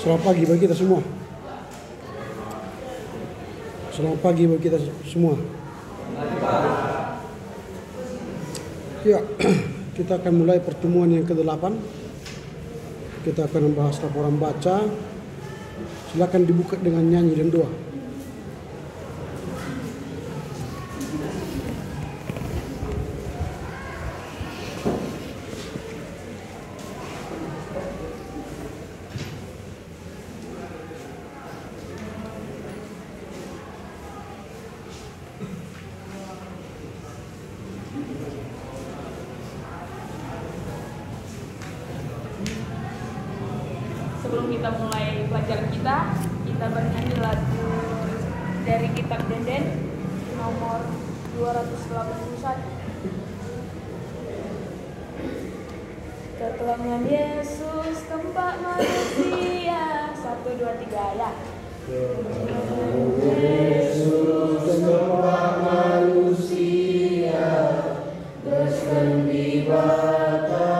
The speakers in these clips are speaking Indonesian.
Selamat pagi bagi kita semua. Selamat pagi bagi kita semua. Ya, kita akan mulai pertemuan yang ke-8. Kita akan membahas laporan baca. Silakan dibuka dengan nyanyi dan doa. Sebelum kita mulai pelajaran kita bernyanyi lagu dari kitab Denden nomor 281. Ketelangan Yesus tempat manusia. 1, 2, 3 ya. Yesus tempat manusia, bersendi bata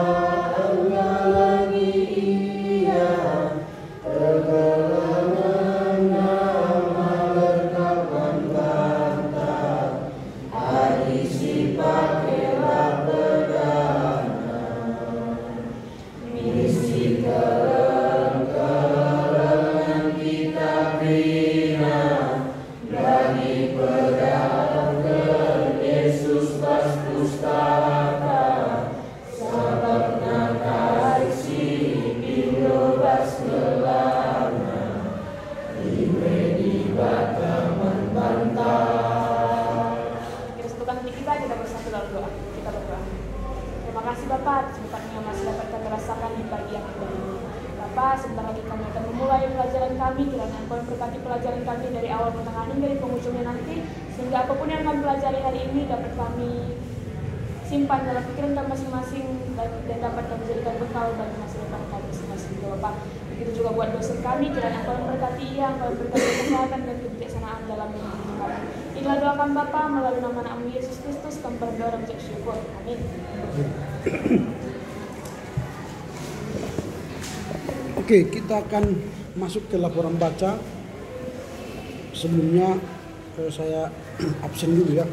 menghalangi ia, kegelangan nama berkapan bantah, hari sifat kelak perdana, misi kelengaran kita bina, bagi pedagang Yesus pas pustaka, sababna kasih bebas kelana, di bata membantah. Kita satukan hati kita bersatu dalam doa. Kita berdoa. Terima kasih Bapak, kesempatan yang masih dapat kami rasakan di pagi yang indah ini. Bapak, sebentar lagi kami akan memulai pelajaran kami. Kiranya Engkau memberkati pelajaran kami dari awal pertengahan hingga di penghujungnya nanti, sehingga apapun yang kami pelajari hari ini dapat kami simpan dalam pikiran kami masing-masing dan dapat kami jadikan bekal bagi masa depan kami masing-masing. Bapak, begitu juga buat dosen kami, kiranya Engkau memberkati ia, Engkau memberkati kesehatan dan kebijaksanaan dalam hidup kami. Inilah doa kami Bapa melalui nama Anakmu Yesus Kristus, kami berdoa dan mengucap syukur. Amin. Oke, kita akan masuk ke laporan baca. Sebelumnya saya absen dulu ya.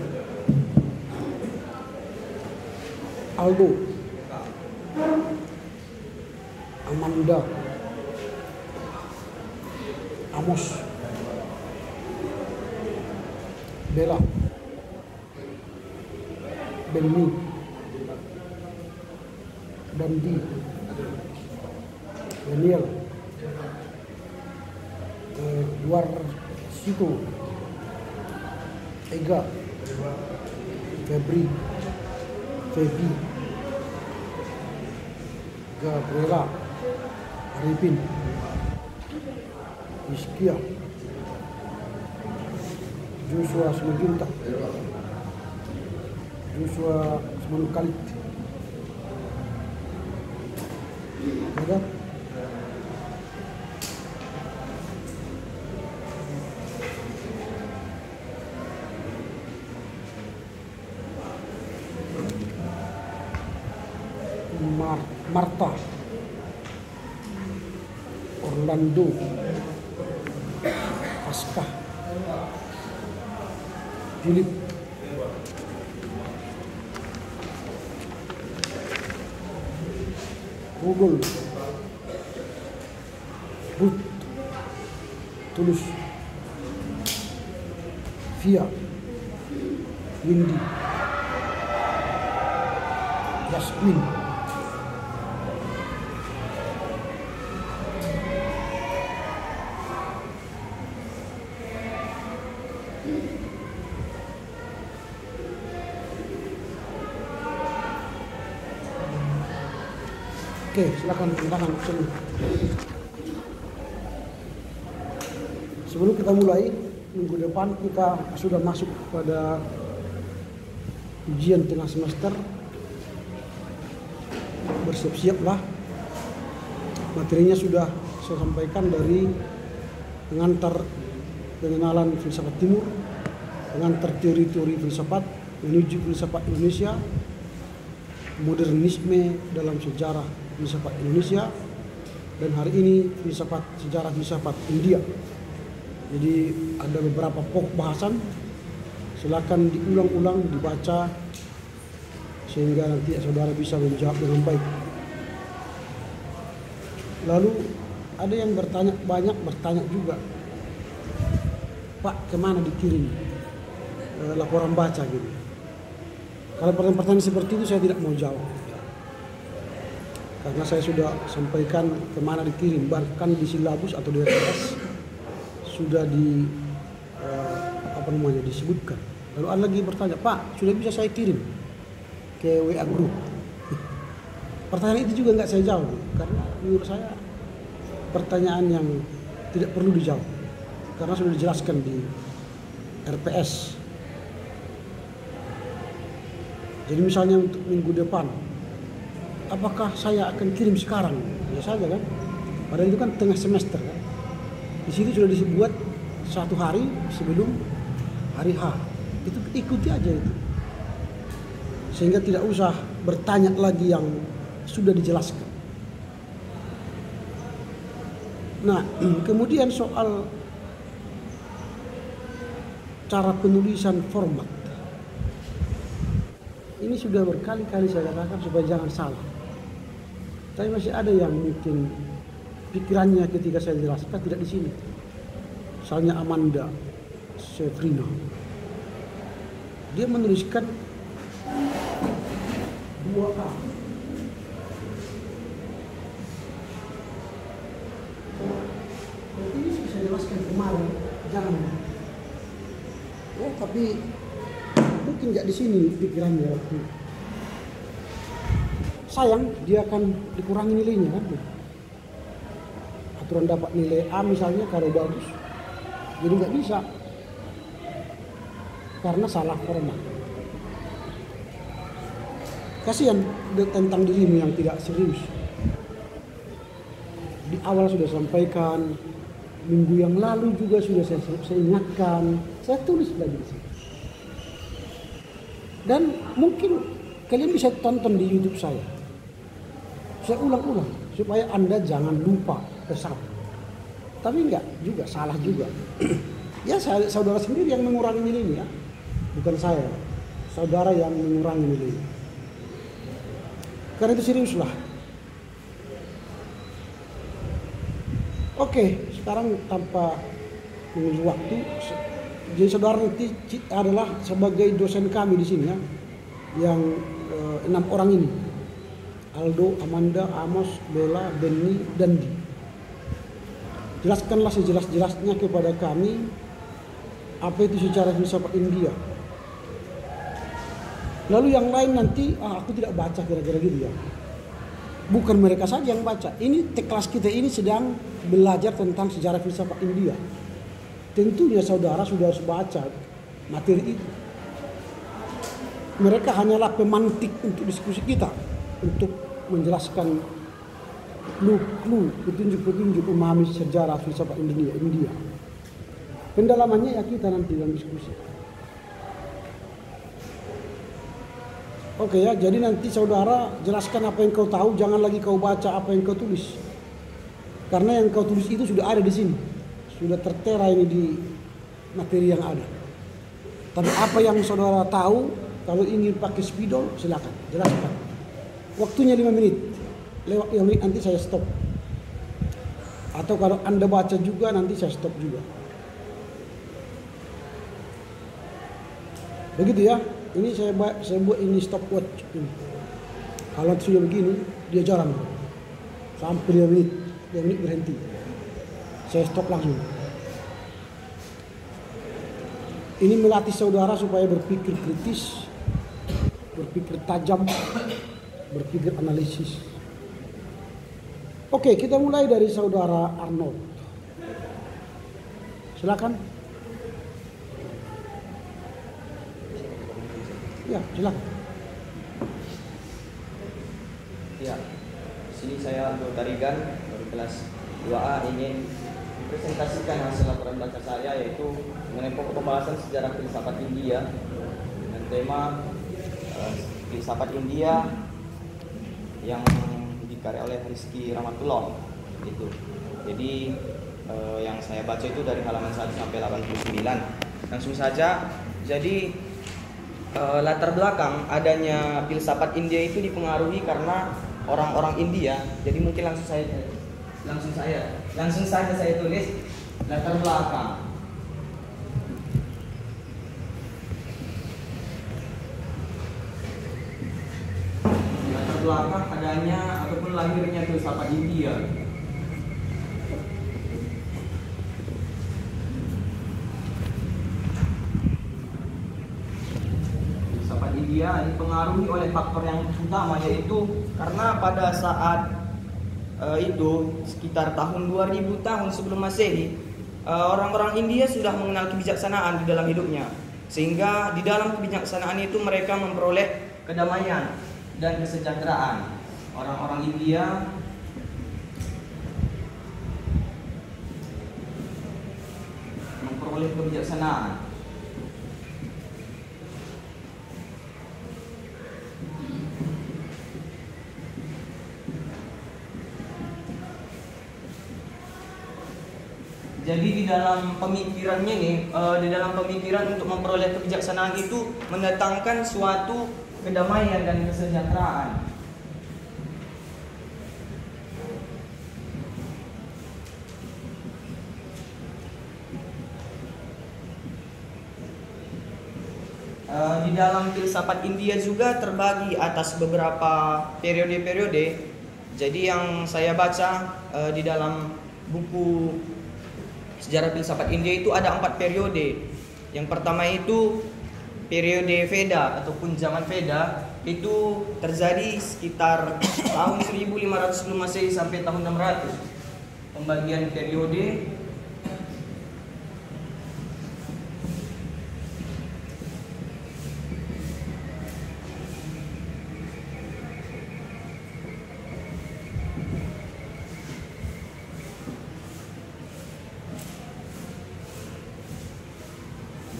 Aldo, Amanda, Amos, Bella, Benny, Dandi, Daniel, Warsito, Ega, Febri, Febi, Gabriela, Arifin, Iskia, Joshua Semeginta, Joshua Semenukalit, ada Marta, Orlando, Aska, Philip, Google, Ruth, Tulus, Via, Windy, Yasmin, Oke, silakan tangan sini. Sebelum kita mulai, minggu depan kita sudah masuk pada ujian tengah semester. Bersiap-siaplah. Materinya sudah saya sampaikan dari pengantar pengenalan filsafat timur, pengantar teori-teori filsafat menuju filsafat Indonesia, modernisme dalam sejarah filsafat Indonesia, dan hari ini sejarah filsafat India. Jadi ada beberapa pokok bahasan, silakan diulang-ulang, dibaca sehingga nanti saudara bisa menjawab dengan baik. Lalu ada yang banyak bertanya juga, Pak, kemana dikirim laporan baca gitu. Kalau pertanyaan seperti itu saya tidak mau jawab, karena saya sudah sampaikan kemana dikirim, bahkan di silabus atau di RPS sudah disebutkan. Lalu ada lagi bertanya, Pak, sudah bisa saya kirim ke WA group? Pertanyaan itu juga nggak saya jawab, karena menurut saya pertanyaan yang tidak perlu dijawab, karena sudah dijelaskan di RPS. Jadi misalnya untuk minggu depan, apakah saya akan kirim sekarang? Ya saja kan, padahal itu kan tengah semester kan. Di situ sudah dibuat 1 hari sebelum hari H. Itu ikuti aja itu, sehingga tidak usah bertanya lagi yang sudah dijelaskan. Nah, kemudian soal cara penulisan format, ini sudah berkali-kali saya katakan supaya jangan salah. Tapi masih ada yang mungkin pikirannya ketika saya jelaskan tidak di sini. Misalnya Amanda Sefrina, dia menuliskan 2A. Ini sudah saya jelaskan kemarin, jangan. Oh, tapi mungkin nggak di sini pikirannya waktu. Sayang, dia akan dikurangi nilainya kan. Aturan dapat nilai A misalnya kalau bagus, jadi nggak bisa karena salah format. Kasihan tentang dirimu yang tidak serius. Di awal sudah sampaikan, minggu yang lalu juga sudah saya ingatkan, saya tulis lagi di sini. Dan mungkin kalian bisa tonton di YouTube saya. Saya ulang-ulang supaya Anda jangan lupa pesan. Tapi enggak juga, salah juga. Ya saudara sendiri yang mengurangi nilainya, bukan saya. Saudara yang mengurangi nilainya. Karena itu seriuslah. Oke, sekarang tanpa menunggu waktu, jadi saudara nanti adalah sebagai dosen kami di sini ya, yang 6 orang ini, Aldo, Amanda, Amos, Bella, Benny, dan Di. Jelaskanlah sejelas-jelasnya kepada kami apa itu sejarah filsafat India. Lalu yang lain nanti, aku tidak baca kira-kira gitu ya. Bukan mereka saja yang baca. Ini kelas kita ini sedang belajar tentang sejarah filsafat India. Tentunya saudara sudah harus baca materi itu. Mereka hanyalah pemantik untuk diskusi kita, untuk menjelaskan clue-clue, petunjuk-petunjuk memahami sejarah filsafat India. Pendalamannya ya kita nanti dalam diskusi. Oke ya, jadi nanti saudara jelaskan apa yang kau tahu, jangan lagi kau baca apa yang kau tulis. Karena yang kau tulis itu sudah ada di sini. Sudah tertera ini di materi yang ada. Tapi apa yang saudara tahu, kalau ingin pakai spidol, silakan jelaskan. Waktunya 5 menit. Lewat 5 menit nanti saya stop. Atau kalau Anda baca juga nanti saya stop juga. Begitu ya. Ini saya buat ini stopwatch. Kalau sudah begini, dia jalan sampai 5 menit berhenti. Saya stop langsung. Ini melatih saudara supaya berpikir kritis, berpikir tajam, berpikir analisis. Oke, kita mulai dari saudara Arnold. Silakan. Ya, silakan. Ya, di sini saya Aldo Tarigan dari kelas 2A ingin presentasikan hasil laporan baca saya, yaitu mengenai pokok pembahasan sejarah filsafat India dengan tema filsafat India yang dikarya oleh Rizky Rahmatullah. Itu. Jadi yang saya baca itu dari halaman 1 sampai 89. Langsung saja. Jadi latar belakang adanya filsafat India itu dipengaruhi karena orang-orang India. Jadi mungkin langsung saja saya tulis latar belakang. Latar belakang adanya ataupun lahirnya filsafat India. Filsafat India dipengaruhi oleh faktor yang utama, yaitu karena pada saat itu sekitar tahun 2000 tahun sebelum Masehi, orang-orang India sudah mengenal kebijaksanaan di dalam hidupnya, sehingga di dalam kebijaksanaan itu mereka memperoleh kedamaian dan kesejahteraan. Orang-orang India memperoleh kebijaksanaan. Jadi di dalam pemikirannya nih, di dalam pemikiran untuk memperoleh kebijaksanaan itu mendatangkan suatu kedamaian dan kesejahteraan. Di dalam filsafat India juga terbagi atas beberapa periode-periode. Jadi yang saya baca di dalam buku Sejarah Filsafat India itu ada 4 periode. Yang pertama itu periode Veda ataupun zaman Veda, itu terjadi sekitar tahun 1500 sebelum Masehi sampai tahun 600. Pembagian periode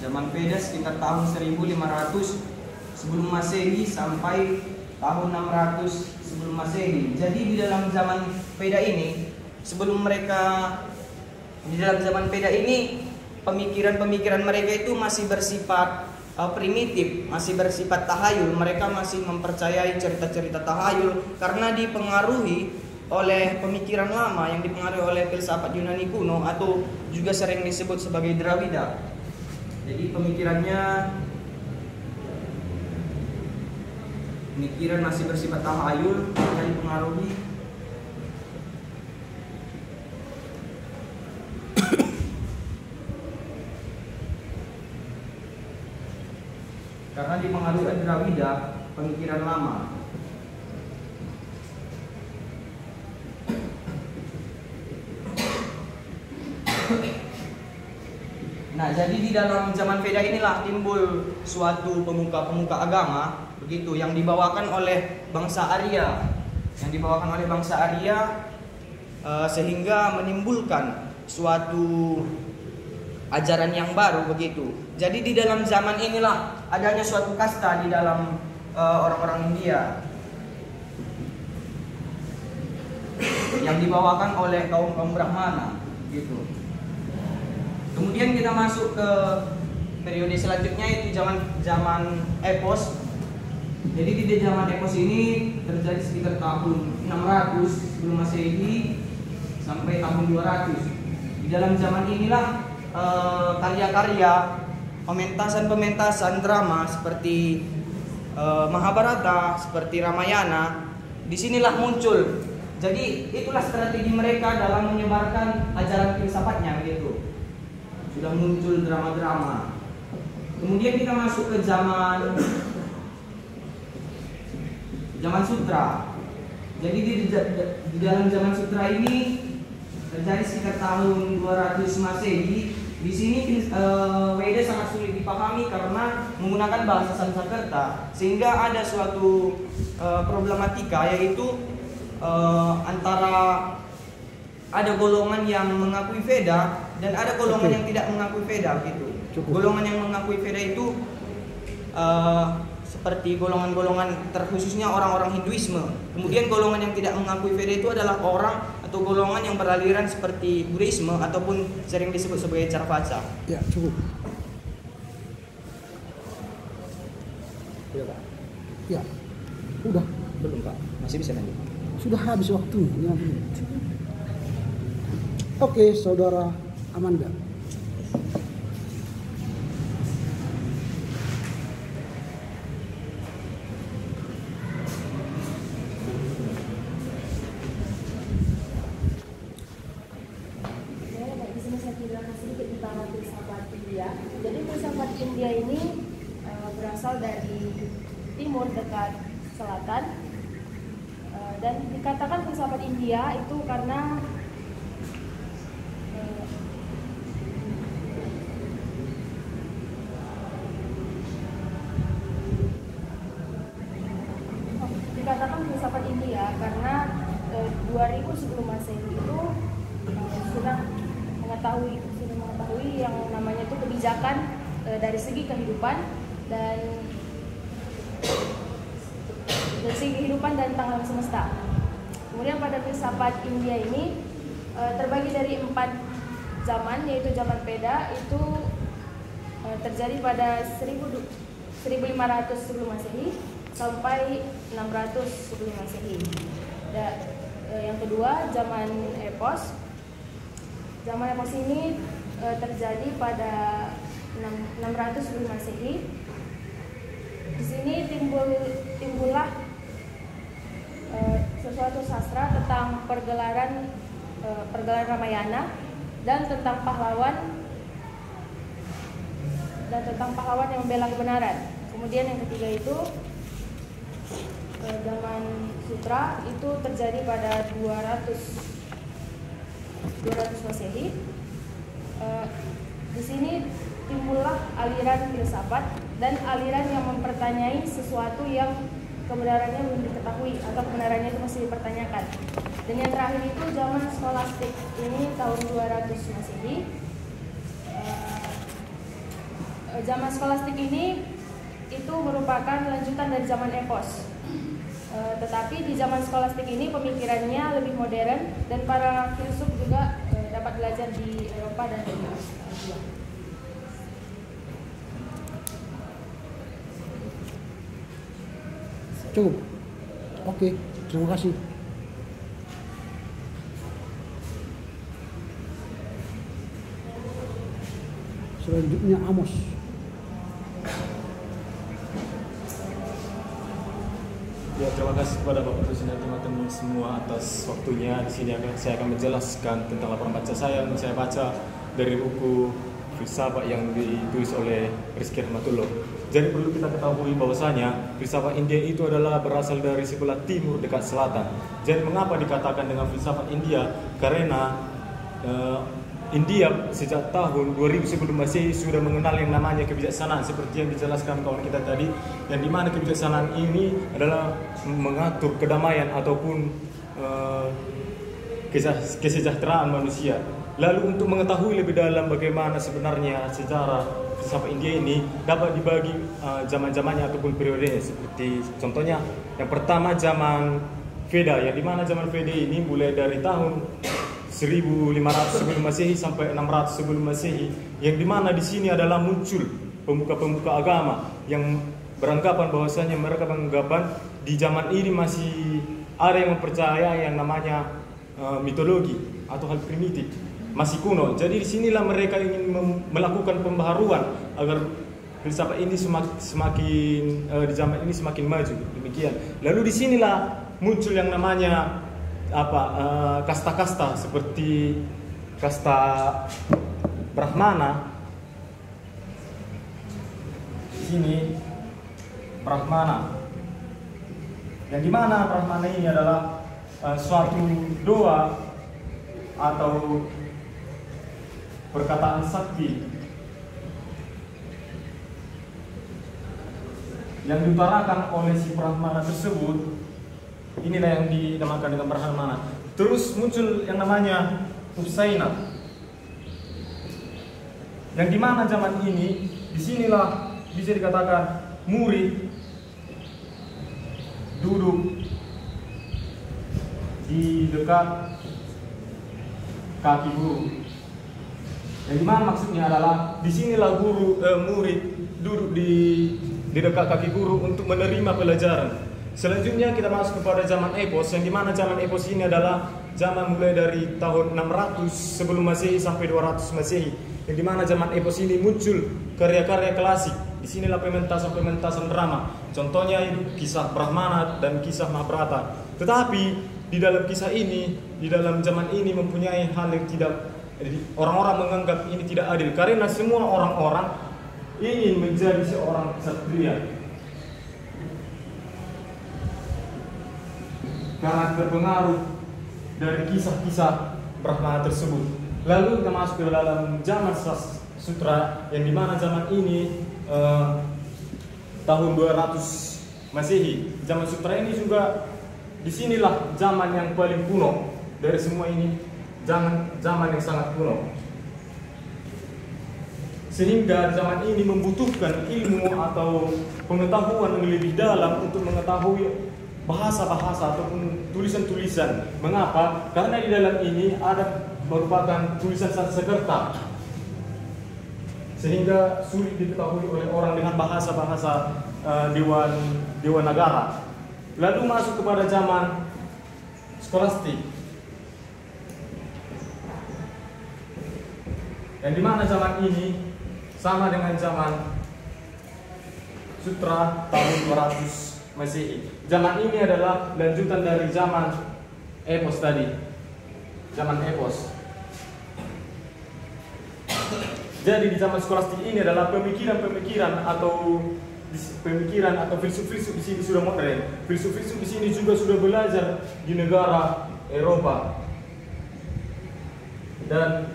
zaman Veda sekitar tahun 1500 sebelum Masehi sampai tahun 600 sebelum Masehi. Jadi di dalam zaman Veda ini, pemikiran-pemikiran mereka itu masih bersifat primitif, masih bersifat tahayul. Mereka masih mempercayai cerita-cerita tahayul karena dipengaruhi oleh pemikiran lama yang dipengaruhi oleh filsafat Yunani kuno atau juga sering disebut sebagai Dravida. Jadi pemikiran masih bersifat tahayul karena dipengaruhi Dravida, pemikiran lama. Nah, jadi di dalam zaman Veda inilah timbul suatu pemuka-pemuka agama begitu yang dibawakan oleh bangsa Arya, sehingga menimbulkan suatu ajaran yang baru begitu. Jadi di dalam zaman inilah adanya suatu kasta di dalam orang-orang India yang dibawakan oleh kaum Brahmana gitu. Kemudian kita masuk ke periode selanjutnya, itu zaman Epos. Jadi di zaman Epos ini terjadi sekitar tahun 600 sebelum Masehi sampai tahun 200. Di dalam zaman inilah karya-karya pementasan drama seperti Mahabharata, seperti Ramayana, disinilah muncul. Jadi itulah strategi mereka dalam menyebarkan ajaran filsafatnya begitu. Sudah muncul drama-drama. Kemudian kita masuk ke zaman sutra. Jadi di dalam zaman sutra ini terjadi sekitar tahun 200 Masehi. Di sini Veda sangat sulit dipahami karena menggunakan bahasa Sanskerta, sehingga ada suatu problematika, yaitu antara ada golongan yang mengakui Veda dan ada golongan yang tidak mengakui Veda gitu. Golongan yang mengakui Veda itu seperti golongan-golongan terkhususnya orang-orang Hinduisme. Kemudian golongan yang tidak mengakui Veda itu adalah orang atau golongan yang beraliran seperti Buddhisme ataupun sering disebut sebagai Charvaka. Ya, cukup. Iya Pak. Ya, udah. Belum Pak, masih bisa lanjut. Sudah habis waktu 5 menit. Oke, Saudara Amanda. Jadi filsafat India ini berasal dari timur dekat selatan, dan dikatakan filsafat India itu karena dikatakan filsafat India karena 2000 sebelum Masehi itu sudah mengetahui yang namanya itu kebijakan dari segi kehidupan dan segi kehidupan dan tentang semesta. Kemudian pada filsafat India ini terbagi dari 4 zaman, yaitu zaman Veda itu terjadi pada 1500 sebelum Masehi sampai 600 sebelum Masehi. Dan yang kedua zaman Epos. Zaman Epos ini terjadi pada 600 sebelum Masehi. Di sini timbullah sesuatu sastra tentang pergelaran Ramayana dan tentang pahlawan yang membela kebenaran. Kemudian yang ketiga itu zaman Sutra itu terjadi pada 200 Masehi. Di sini timbullah aliran filsafat dan aliran yang mempertanyai sesuatu yang kebenarannya belum diketahui atau kebenarannya itu masih dipertanyakan. Dan yang terakhir itu zaman skolastik, ini tahun 200 Masehi. Zaman skolastik ini itu merupakan lanjutan dari zaman Epos. Tetapi di zaman skolastik ini pemikirannya lebih modern dan para filsuf juga dapat belajar di Eropa dan di Asia. Cukup. Oke, terima kasih. Selanjutnya Amos. Ya, terima kasih kepada Bapak Presiden dan teman-teman semua atas waktunya. Di sini saya akan menjelaskan tentang laporan baca saya yang saya baca dari buku filsafat yang ditulis oleh Rizky Rahmatullah. Jadi perlu kita ketahui bahwasanya filsafat India itu adalah berasal dari sebelah timur dekat selatan. Jadi mengapa dikatakan dengan filsafat India? Karena India sejak tahun 2000 sebelum Masehi sudah mengenal yang namanya kebijaksanaan seperti yang dijelaskan kawan kita tadi, yang dimana kebijaksanaan ini adalah mengatur kedamaian ataupun kesejahteraan manusia. Lalu untuk mengetahui lebih dalam bagaimana sebenarnya sejarah filsafat India ini dapat dibagi zaman-zamannya ataupun periodenya, seperti contohnya yang pertama zaman Veda, yang dimana zaman Veda ini mulai dari tahun 1500 sebelum Masehi sampai 600 sebelum Masehi, yang dimana di sini adalah muncul pemuka-pemuka agama yang beranggapan bahwasanya mereka beranggapan di zaman ini masih ada yang mempercayai yang namanya mitologi atau hal primitif, masih kuno. Jadi disinilah mereka ingin melakukan pembaharuan agar filsafat ini semakin di zaman ini semakin maju. Demikian. Lalu disinilah muncul yang namanya kasta-kasta seperti kasta Brahmana. Di sini Brahmana, yang dimana Brahmana ini adalah suatu doa atau perkataan sakti yang diutarakan oleh si Brahmana tersebut. Inilah yang dinamakan dengan Brahmana. Terus muncul yang namanya Upsaina, yang dimana zaman ini disinilah bisa dikatakan murid duduk di dekat kaki guru. Yang dimana maksudnya adalah disinilah murid duduk di dekat kaki guru untuk menerima pelajaran. Selanjutnya kita masuk kepada zaman epos, yang dimana zaman epos ini adalah zaman mulai dari tahun 600 sebelum Masehi sampai 200 Masehi. Yang dimana zaman epos ini muncul karya-karya klasik. Disinilah pementasan-pementasan drama. Contohnya itu kisah Brahmana dan kisah Mahabharata. Tetapi di dalam kisah ini, di dalam zaman ini mempunyai hal yang tidak, orang-orang menganggap ini tidak adil karena semua orang-orang ingin menjadi seorang ksatria. Karena terpengaruh dari kisah-kisah Brahmana tersebut. Lalu kita masuk ke dalam zaman sutra, yang dimana zaman ini tahun 200 Masehi. Zaman sutra ini juga disinilah zaman yang paling kuno dari semua ini, zaman yang sangat kuno. Sehingga zaman ini membutuhkan ilmu atau pengetahuan yang lebih dalam untuk mengetahui bahasa-bahasa ataupun tulisan-tulisan. Mengapa? Karena di dalam ini ada merupakan tulisan Sanskerta, sehingga sulit diketahui oleh orang dengan bahasa-bahasa dewan negara. Lalu masuk kepada zaman skolastik, yang dimana zaman ini sama dengan zaman sutra tahun 200 Masehi. Zaman ini adalah lanjutan dari zaman epos tadi, zaman epos. Jadi di zaman skolastik ini adalah pemikiran atau filsuf-filsuf di sini sudah modern. Filsuf-filsuf di sini juga sudah belajar di negara Eropa dan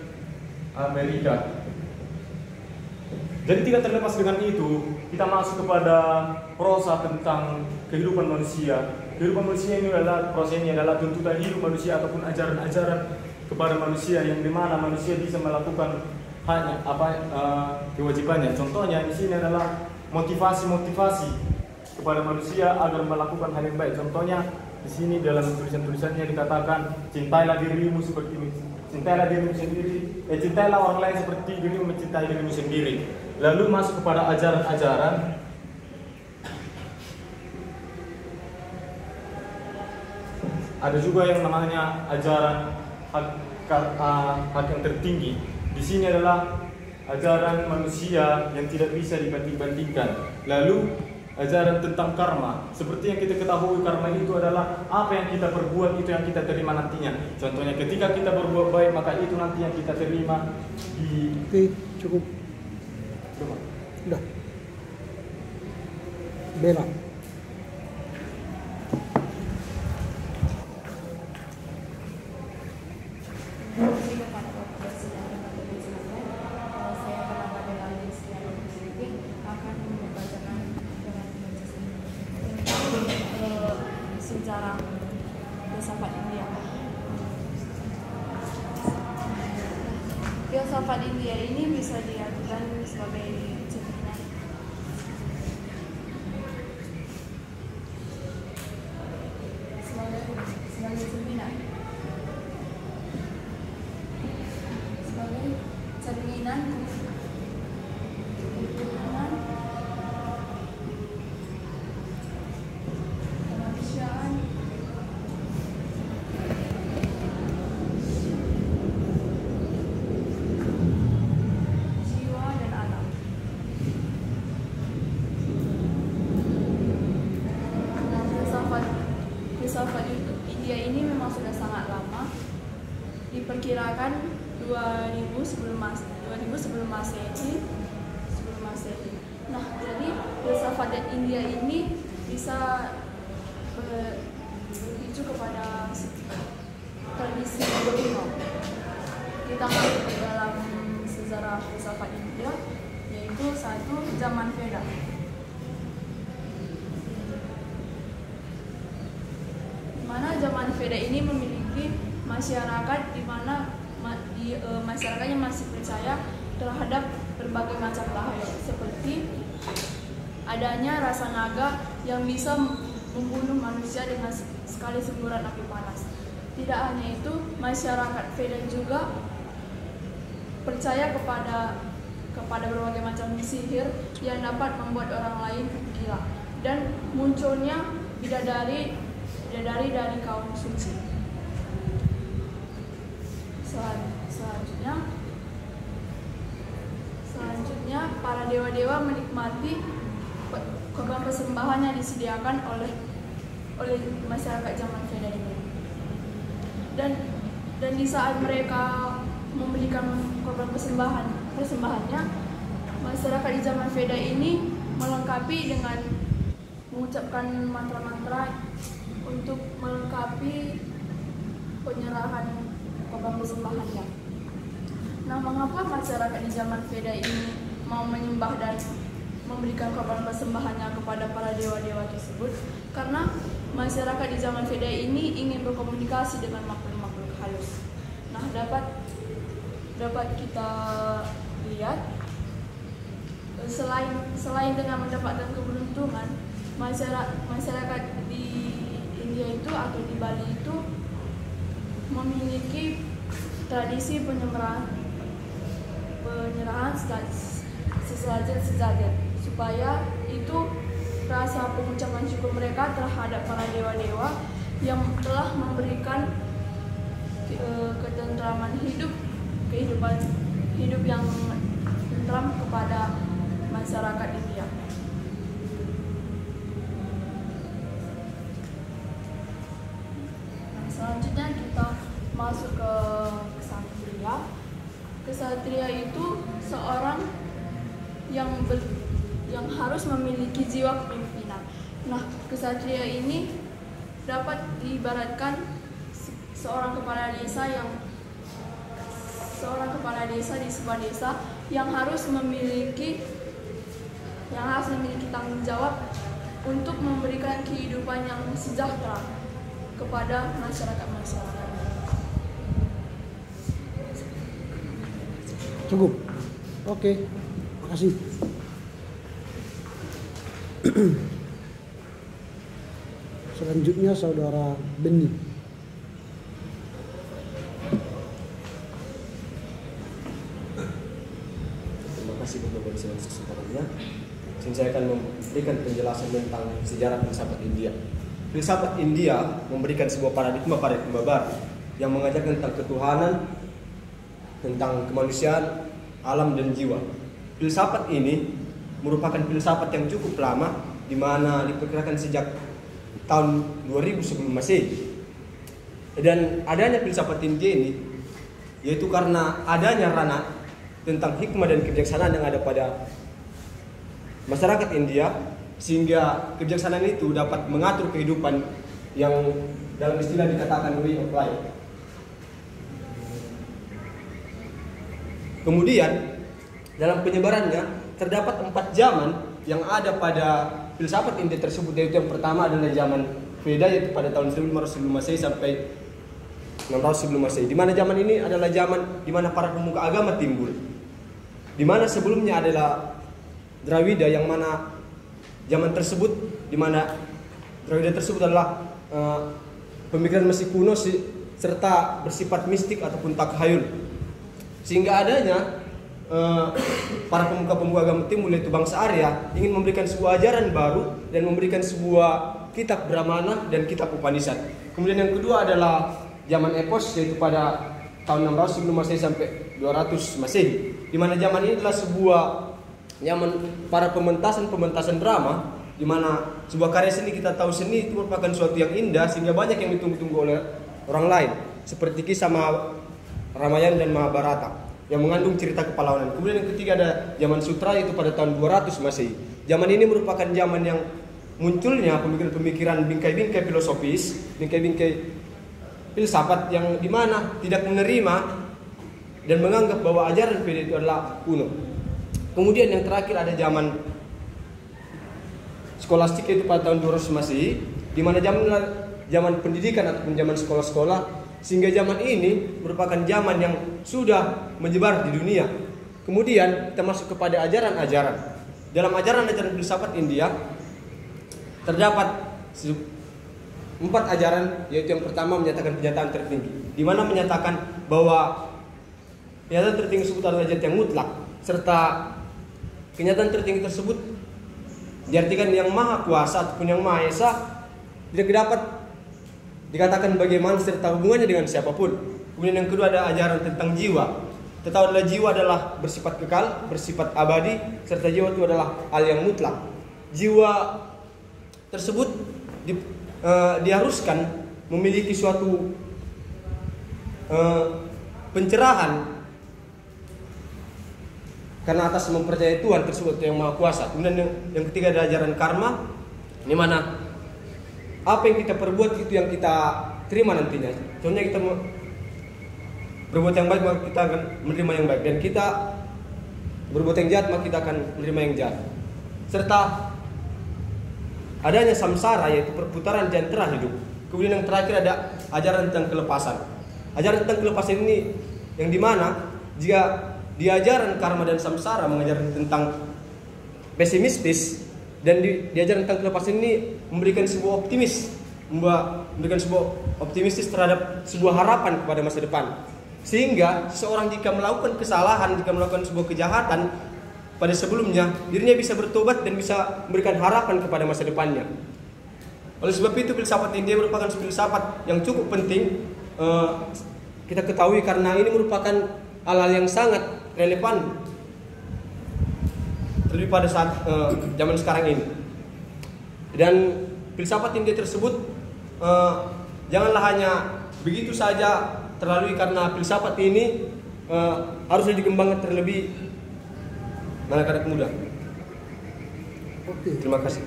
Amerika. Jadi tidak terlepas dengan itu, kita masuk kepada prosa tentang kehidupan manusia. Kehidupan manusia ini adalah, prosa ini adalah tuntutan hidup manusia ataupun ajaran-ajaran kepada manusia, yang dimana manusia bisa melakukan hanya kewajibannya. Contohnya di sini adalah motivasi kepada manusia agar melakukan hal yang baik. Contohnya di sini dalam tulisan-tulisannya dikatakan, cintailah dirimu seperti cintailah dirimu sendiri, cintailah orang lain seperti dirimu mencintai dirimu sendiri. Lalu masuk kepada ajaran-ajaran. Ada juga yang namanya ajaran hak yang tertinggi. Di sini adalah ajaran manusia yang tidak bisa dibanding-bandingkan. Lalu ajaran tentang karma. Seperti yang kita ketahui, karma itu adalah apa yang kita perbuat, itu yang kita terima nantinya. Contohnya ketika kita berbuat baik, maka itu nanti yang kita terima di... Oke, cukup. Udah. Bela. Sejarah filsafat India. Filsafat India ini bisa diartikan sebagai cerminan. Sebagai cerminan. Sebagai cerminan kemanusiaan, jiwa dan alam. Nah, filsafat India ini memang sudah sangat lama. Diperkirakan 2000 sebelum Masehi. Nah, jadi filsafat India ini bisa berpicu kepada tradisi kuno. Kita masuk ke dalam sejarah filsafat India, yaitu satu zaman Veda. Di mana zaman Veda ini memiliki masyarakat di mana masyarakatnya masih percaya terhadap berbagai macam bahaya, seperti adanya rasa naga yang bisa membunuh manusia dengan sekali semburan api panas. Tidak hanya itu, masyarakat Veda juga percaya kepada berbagai macam sihir yang dapat membuat orang lain gila, dan munculnya bidadari dari kaum suci. Selanjutnya para dewa-dewa menikmati korban persembahan yang disediakan oleh masyarakat zaman Veda ini. Dan di saat mereka memberikan korban persembahannya, masyarakat di zaman Veda ini melengkapi dengan mengucapkan mantra-mantra untuk melengkapi penyerahan korban persembahannya. Nah, mengapa masyarakat di zaman Veda ini mau menyembah dan memberikan korban persembahannya kepada para dewa-dewa tersebut? Karena masyarakat di zaman Veda ini ingin berkomunikasi dengan makhluk-makhluk halus. Nah, dapat kita lihat, selain dengan mendapatkan keberuntungan, masyarakat di India itu atau di Bali itu memiliki tradisi penyerahan sesajen supaya itu rasa pengucapan syukur mereka terhadap para dewa-dewa yang telah memberikan ketentraman kehidupan hidup yang tentram kepada masyarakat India. Nah, selanjutnya kita masuk ke ksatria. Ksatria itu seorang yang harus memiliki jiwa kepemimpinan. Nah, ksatria ini dapat diibaratkan seorang kepala desa di sebuah desa yang harus memiliki tanggung jawab untuk memberikan kehidupan yang sejahtera kepada masyarakat. Cukup. Oke. Makasih. Selanjutnya Saudara Beni. Terima kasih Bapak Presiden kesempatannya. Saya akan memberikan penjelasan tentang sejarah filsafat India. Filsafat India memberikan sebuah paradigma baru yang mengajarkan tentang ketuhanan, tentang kemanusiaan, alam dan jiwa. Filsafat ini merupakan filsafat yang cukup lama, di mana diperkirakan sejak tahun 2000 sebelum Masehi. Dan adanya filsafat India ini yaitu karena adanya ranah tentang hikmah dan kebijaksanaan yang ada pada masyarakat India, sehingga kebijaksanaan itu dapat mengatur kehidupan yang dalam istilah dikatakan way of life. Kemudian dalam penyebarannya terdapat 4 zaman yang ada pada filsafat India tersebut, yaitu yang pertama adalah zaman Veda, yaitu pada tahun 1500 sebelum Masehi sampai 600 sebelum Masehi. Di mana zaman ini adalah zaman di mana para pemuka agama timbul. Di mana sebelumnya adalah Drawida, yang mana zaman tersebut di mana Drawida tersebut adalah pemikiran masih kuno serta bersifat mistik ataupun takhayul. Sehingga adanya para pemuka agama timbul, yaitu bangsa Arya, ingin memberikan sebuah ajaran baru dan memberikan sebuah kitab Brahmana dan kitab Upanishad. Kemudian yang kedua adalah zaman Epos, yaitu pada tahun 600 sebelum Masehi sampai 200 Masehi. Di mana zaman ini adalah sebuah zaman para pementasan drama, di mana sebuah karya seni, kita tahu seni itu merupakan suatu yang indah sehingga banyak yang ditunggu-tunggu oleh orang lain, seperti kisah Ramayana dan Mahabharata yang mengandung cerita kepahlawanan. Kemudian yang ketiga ada zaman sutra, yaitu pada tahun 200 Masehi. Zaman ini merupakan zaman yang munculnya pemikiran-pemikiran bingkai-bingkai filosofis, bingkai-bingkai filsafat yang dimana tidak menerima dan menganggap bahwa ajaran Veda itu adalah kuno. Kemudian yang terakhir ada zaman skolastik, yaitu pada tahun 200 Masehi, di mana zaman pendidikan ataupun zaman sekolah-sekolah, sehingga zaman ini merupakan zaman yang sudah menyebar di dunia. Kemudian kita masuk kepada ajaran-ajaran. Dalam ajaran-ajaran filsafat India terdapat 4 ajaran, yaitu yang pertama menyatakan kenyataan tertinggi, di mana menyatakan bahwa kenyataan tertinggi tersebut adalah zat yang mutlak, serta kenyataan tertinggi tersebut diartikan yang maha kuasa ataupun yang maha esa tidak dapat dikatakan bagaimana serta hubungannya dengan siapapun. Kemudian yang kedua ada ajaran tentang jiwa. Kita tahu adalah jiwa adalah bersifat kekal, bersifat abadi, serta jiwa itu adalah hal yang mutlak. Jiwa tersebut diharuskan memiliki suatu pencerahan karena atas mempercayai Tuhan tersebut yang Maha Kuasa. Kemudian yang ketiga ada ajaran karma, di mana apa yang kita perbuat itu yang kita terima nantinya. Contohnya kita berbuat yang baik maka kita akan menerima yang baik, dan kita berbuat yang jahat maka kita akan menerima yang jahat. Serta adanya samsara, yaitu perputaran di antara hidup. Kemudian yang terakhir ada ajaran tentang kelepasan. Ajaran tentang kelepasan ini yang dimana jika di ajaran karma dan samsara mengajarkan tentang pesimistis, dan di ajaran tentang kelepasan ini memberikan sebuah memberikan sebuah optimistis terhadap sebuah harapan kepada masa depan. Sehingga seseorang jika melakukan kesalahan, jika melakukan sebuah kejahatan pada sebelumnya, dirinya bisa bertobat dan bisa memberikan harapan kepada masa depannya. Oleh sebab itu filsafat India merupakan filsafat yang cukup penting kita ketahui, karena ini merupakan hal-hal yang sangat relevan terlebih pada saat zaman sekarang ini. Dan filsafat India tersebut janganlah hanya begitu saja terlalui, karena filsafat ini harusnya dikembangkan terlebih anak-anak muda. Oke. Terima kasih.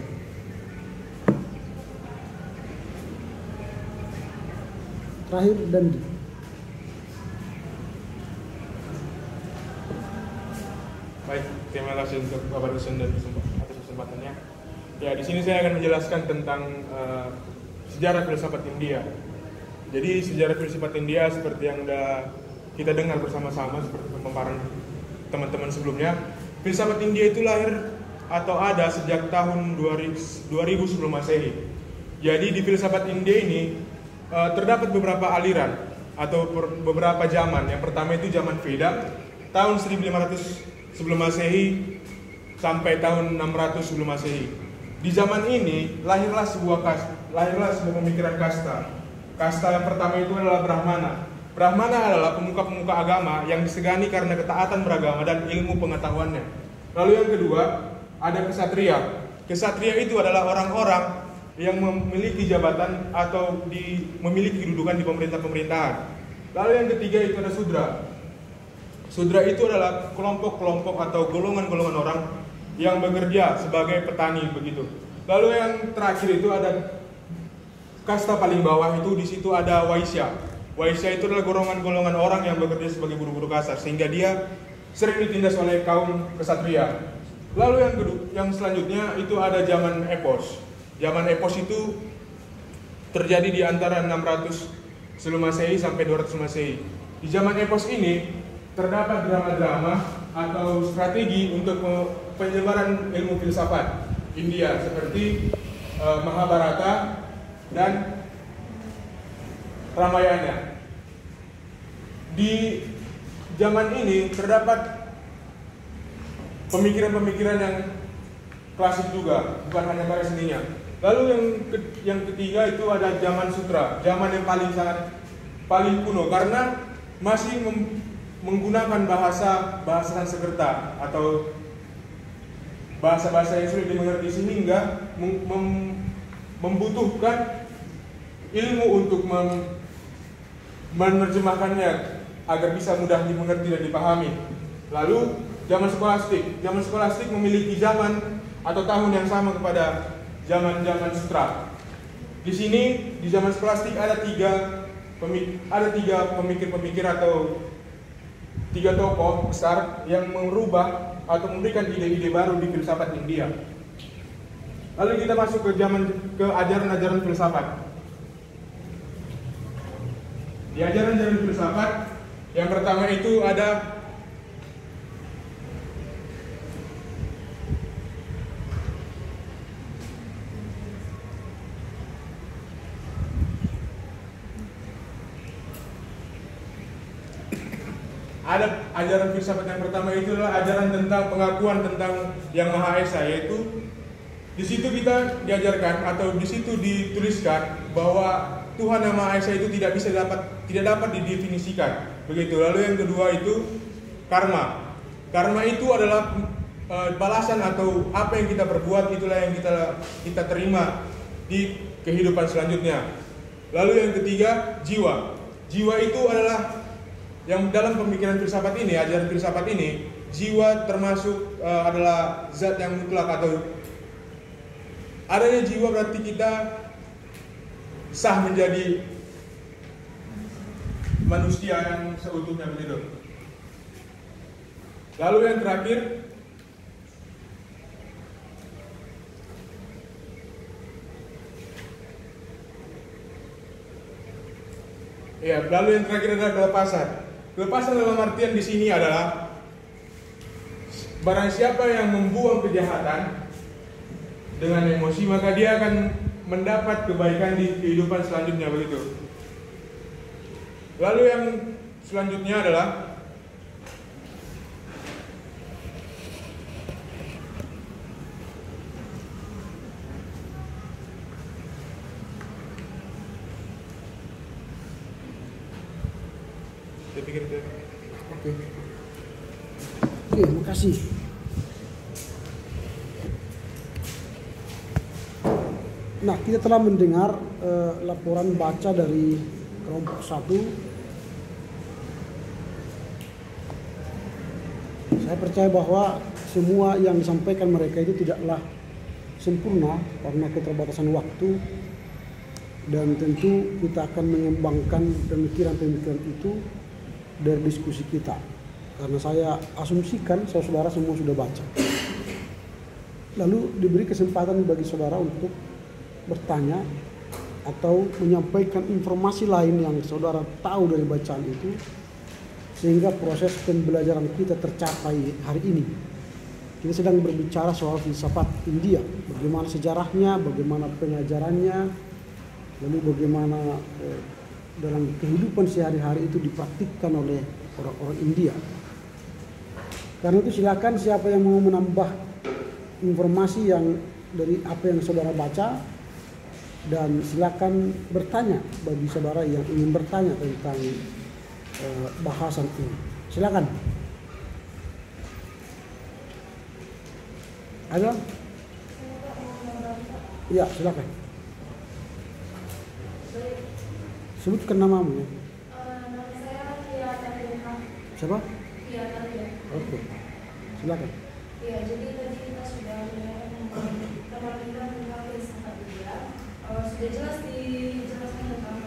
Terakhir Dandi. Baik, terima kasih untuk Bapak Dusun dan atas kesempatannya. Ya, di sini saya akan menjelaskan tentang sejarah filsafat India. Jadi sejarah filsafat India seperti yang sudah kita dengar bersama-sama seperti pemaparan teman-teman sebelumnya, filsafat India itu lahir atau ada sejak tahun 2000 sebelum Masehi. Jadi di filsafat India ini terdapat beberapa aliran atau beberapa zaman. Yang pertama itu zaman Veda, tahun 1500 sebelum Masehi sampai tahun 600 sebelum Masehi. Di zaman ini lahirlah sebuah pemikiran kasta. Kasta yang pertama itu adalah Brahmana. Brahmana adalah pemuka-pemuka agama yang disegani karena ketaatan beragama dan ilmu pengetahuannya. Lalu yang kedua ada kesatria. Kesatria itu adalah orang-orang yang memiliki jabatan atau memiliki kedudukan di pemerintahan. Lalu yang ketiga itu ada Sudra. Sudra itu adalah kelompok-kelompok atau golongan-golongan orang yang bekerja sebagai petani begitu. Lalu yang terakhir itu ada kasta paling bawah, itu di situ ada Waisya. Waisya itu adalah golongan-golongan orang yang bekerja sebagai buruh-buruh kasar, sehingga dia sering ditindas oleh kaum kesatria. Lalu yang selanjutnya itu ada zaman Epos. Zaman Epos itu terjadi di antara 600 sebelum Masehi sampai 200 Masehi. Di zaman Epos ini terdapat drama-drama atau strategi untuk penyebaran ilmu filsafat India seperti Mahabharata dan Ramayana. Di zaman ini terdapat pemikiran-pemikiran yang klasik juga, bukan hanya karya seninya. Lalu yang ketiga itu ada zaman Sutra, zaman yang paling kuno karena masih menggunakan bahasa Sanskerta atau bahasa-bahasa yang sulit dimengerti, sehingga membutuhkan ilmu untuk menerjemahkannya agar bisa mudah dimengerti dan dipahami. Lalu zaman skolastik memiliki zaman atau tahun yang sama kepada zaman Sutra. Di sini di zaman skolastik ada tiga pemikir-pemikir atau tiga tokoh besar yang merubah atau memberikan ide-ide baru di filsafat India. Lalu kita masuk ke ajaran-ajaran filsafat. Di ajaran-ajaran filsafat yang pertama itu ada ada ajaran filsafat yang pertama itu adalah ajaran tentang pengakuan tentang Yang Maha Esa, yaitu di situ kita diajarkan atau di situ dituliskan bahwa Tuhan Yang Maha Esa itu tidak dapat didefinisikan. Begitu. Lalu yang kedua itu karma. Karma itu adalah balasan atau apa yang kita perbuat, itulah yang kita terima di kehidupan selanjutnya. Lalu yang ketiga, jiwa. Jiwa itu adalah yang dalam pemikiran filsafat ini, ajaran filsafat ini, jiwa termasuk adalah zat yang mutlak, atau adanya jiwa berarti kita sah menjadi manusia yang seutuhnya, begitu. Lalu yang terakhir, adalah kelepasan. Kelepasan dalam artian di sini adalah barang siapa yang membuang kejahatan dengan emosi, maka dia akan mendapat kebaikan di kehidupan selanjutnya, begitu. Lalu yang selanjutnya adalah Oke, makasih. Nah, kita telah mendengar laporan baca dari kelompok 1. Saya percaya bahwa semua yang disampaikan mereka itu tidaklah sempurna karena keterbatasan waktu, dan tentu kita akan mengembangkan pemikiran-pemikiran itu dari diskusi kita, karena saya asumsikan saudara semua sudah baca. Lalu diberi kesempatan bagi saudara untuk bertanya atau menyampaikan informasi lain yang saudara tahu dari bacaan itu, sehingga proses pembelajaran kita tercapai hari ini. Kita sedang berbicara soal filsafat India, bagaimana sejarahnya, bagaimana pengajarannya, lalu bagaimana dalam kehidupan sehari-hari itu dipraktikkan oleh orang-orang India. Karena itu silakan siapa yang mau menambah informasi yang dari apa yang saudara baca, dan silakan bertanya bagi saudara yang ingin bertanya tentang bahasan ini. Silakan. Ada? Ya, silakan. Sebutkan namamu. Nama saya Tia Tariha. Siapa? Tia Tariha. Oke, silakan. Iya, jadi tadi kita sudah mendengarkan tentang filsafat India. Sudah jelas dijelaskan tentang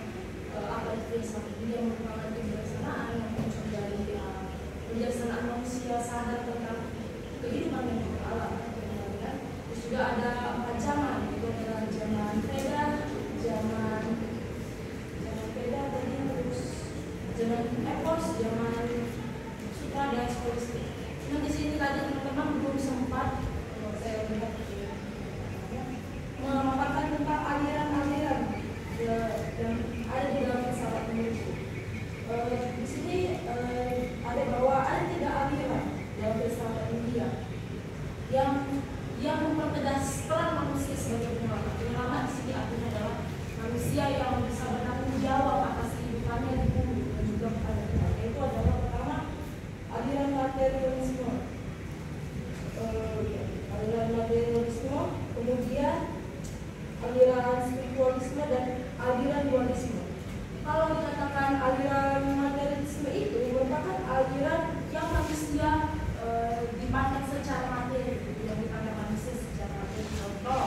apa itu filsafat India, merupakan kebijaksanaan yang muncul dari kebijaksanaan manusia sadar tentang kehidupan yang kita alami. Terus juga ada 4 zaman, itu adalah zaman Veda, zaman Epos, zaman Sutra, dan Skolastik. Nah, di sini tadi teman-teman belum sempat saya lihat memaparkan tentang aliran-aliran yang ada di dalam filsafat India. Di sini ada bahwa ada 3 aliran dalam filsafat India yang mempertegas peran manusia sebagai penyelamat. Penyelamat di sini artinya adalah manusia yang bisa bertanggung jawab atas kehidupannya di bumi dan juga kepada Tuhan. Itu adalah pertama aliran materialisme, kemudian aliran spiritualisme dan aliran dualisme. Kalau dikatakan aliran materialisme itu merupakan aliran yang manusia dipandang secara materi, yang dipandang manusia secara materi. Contoh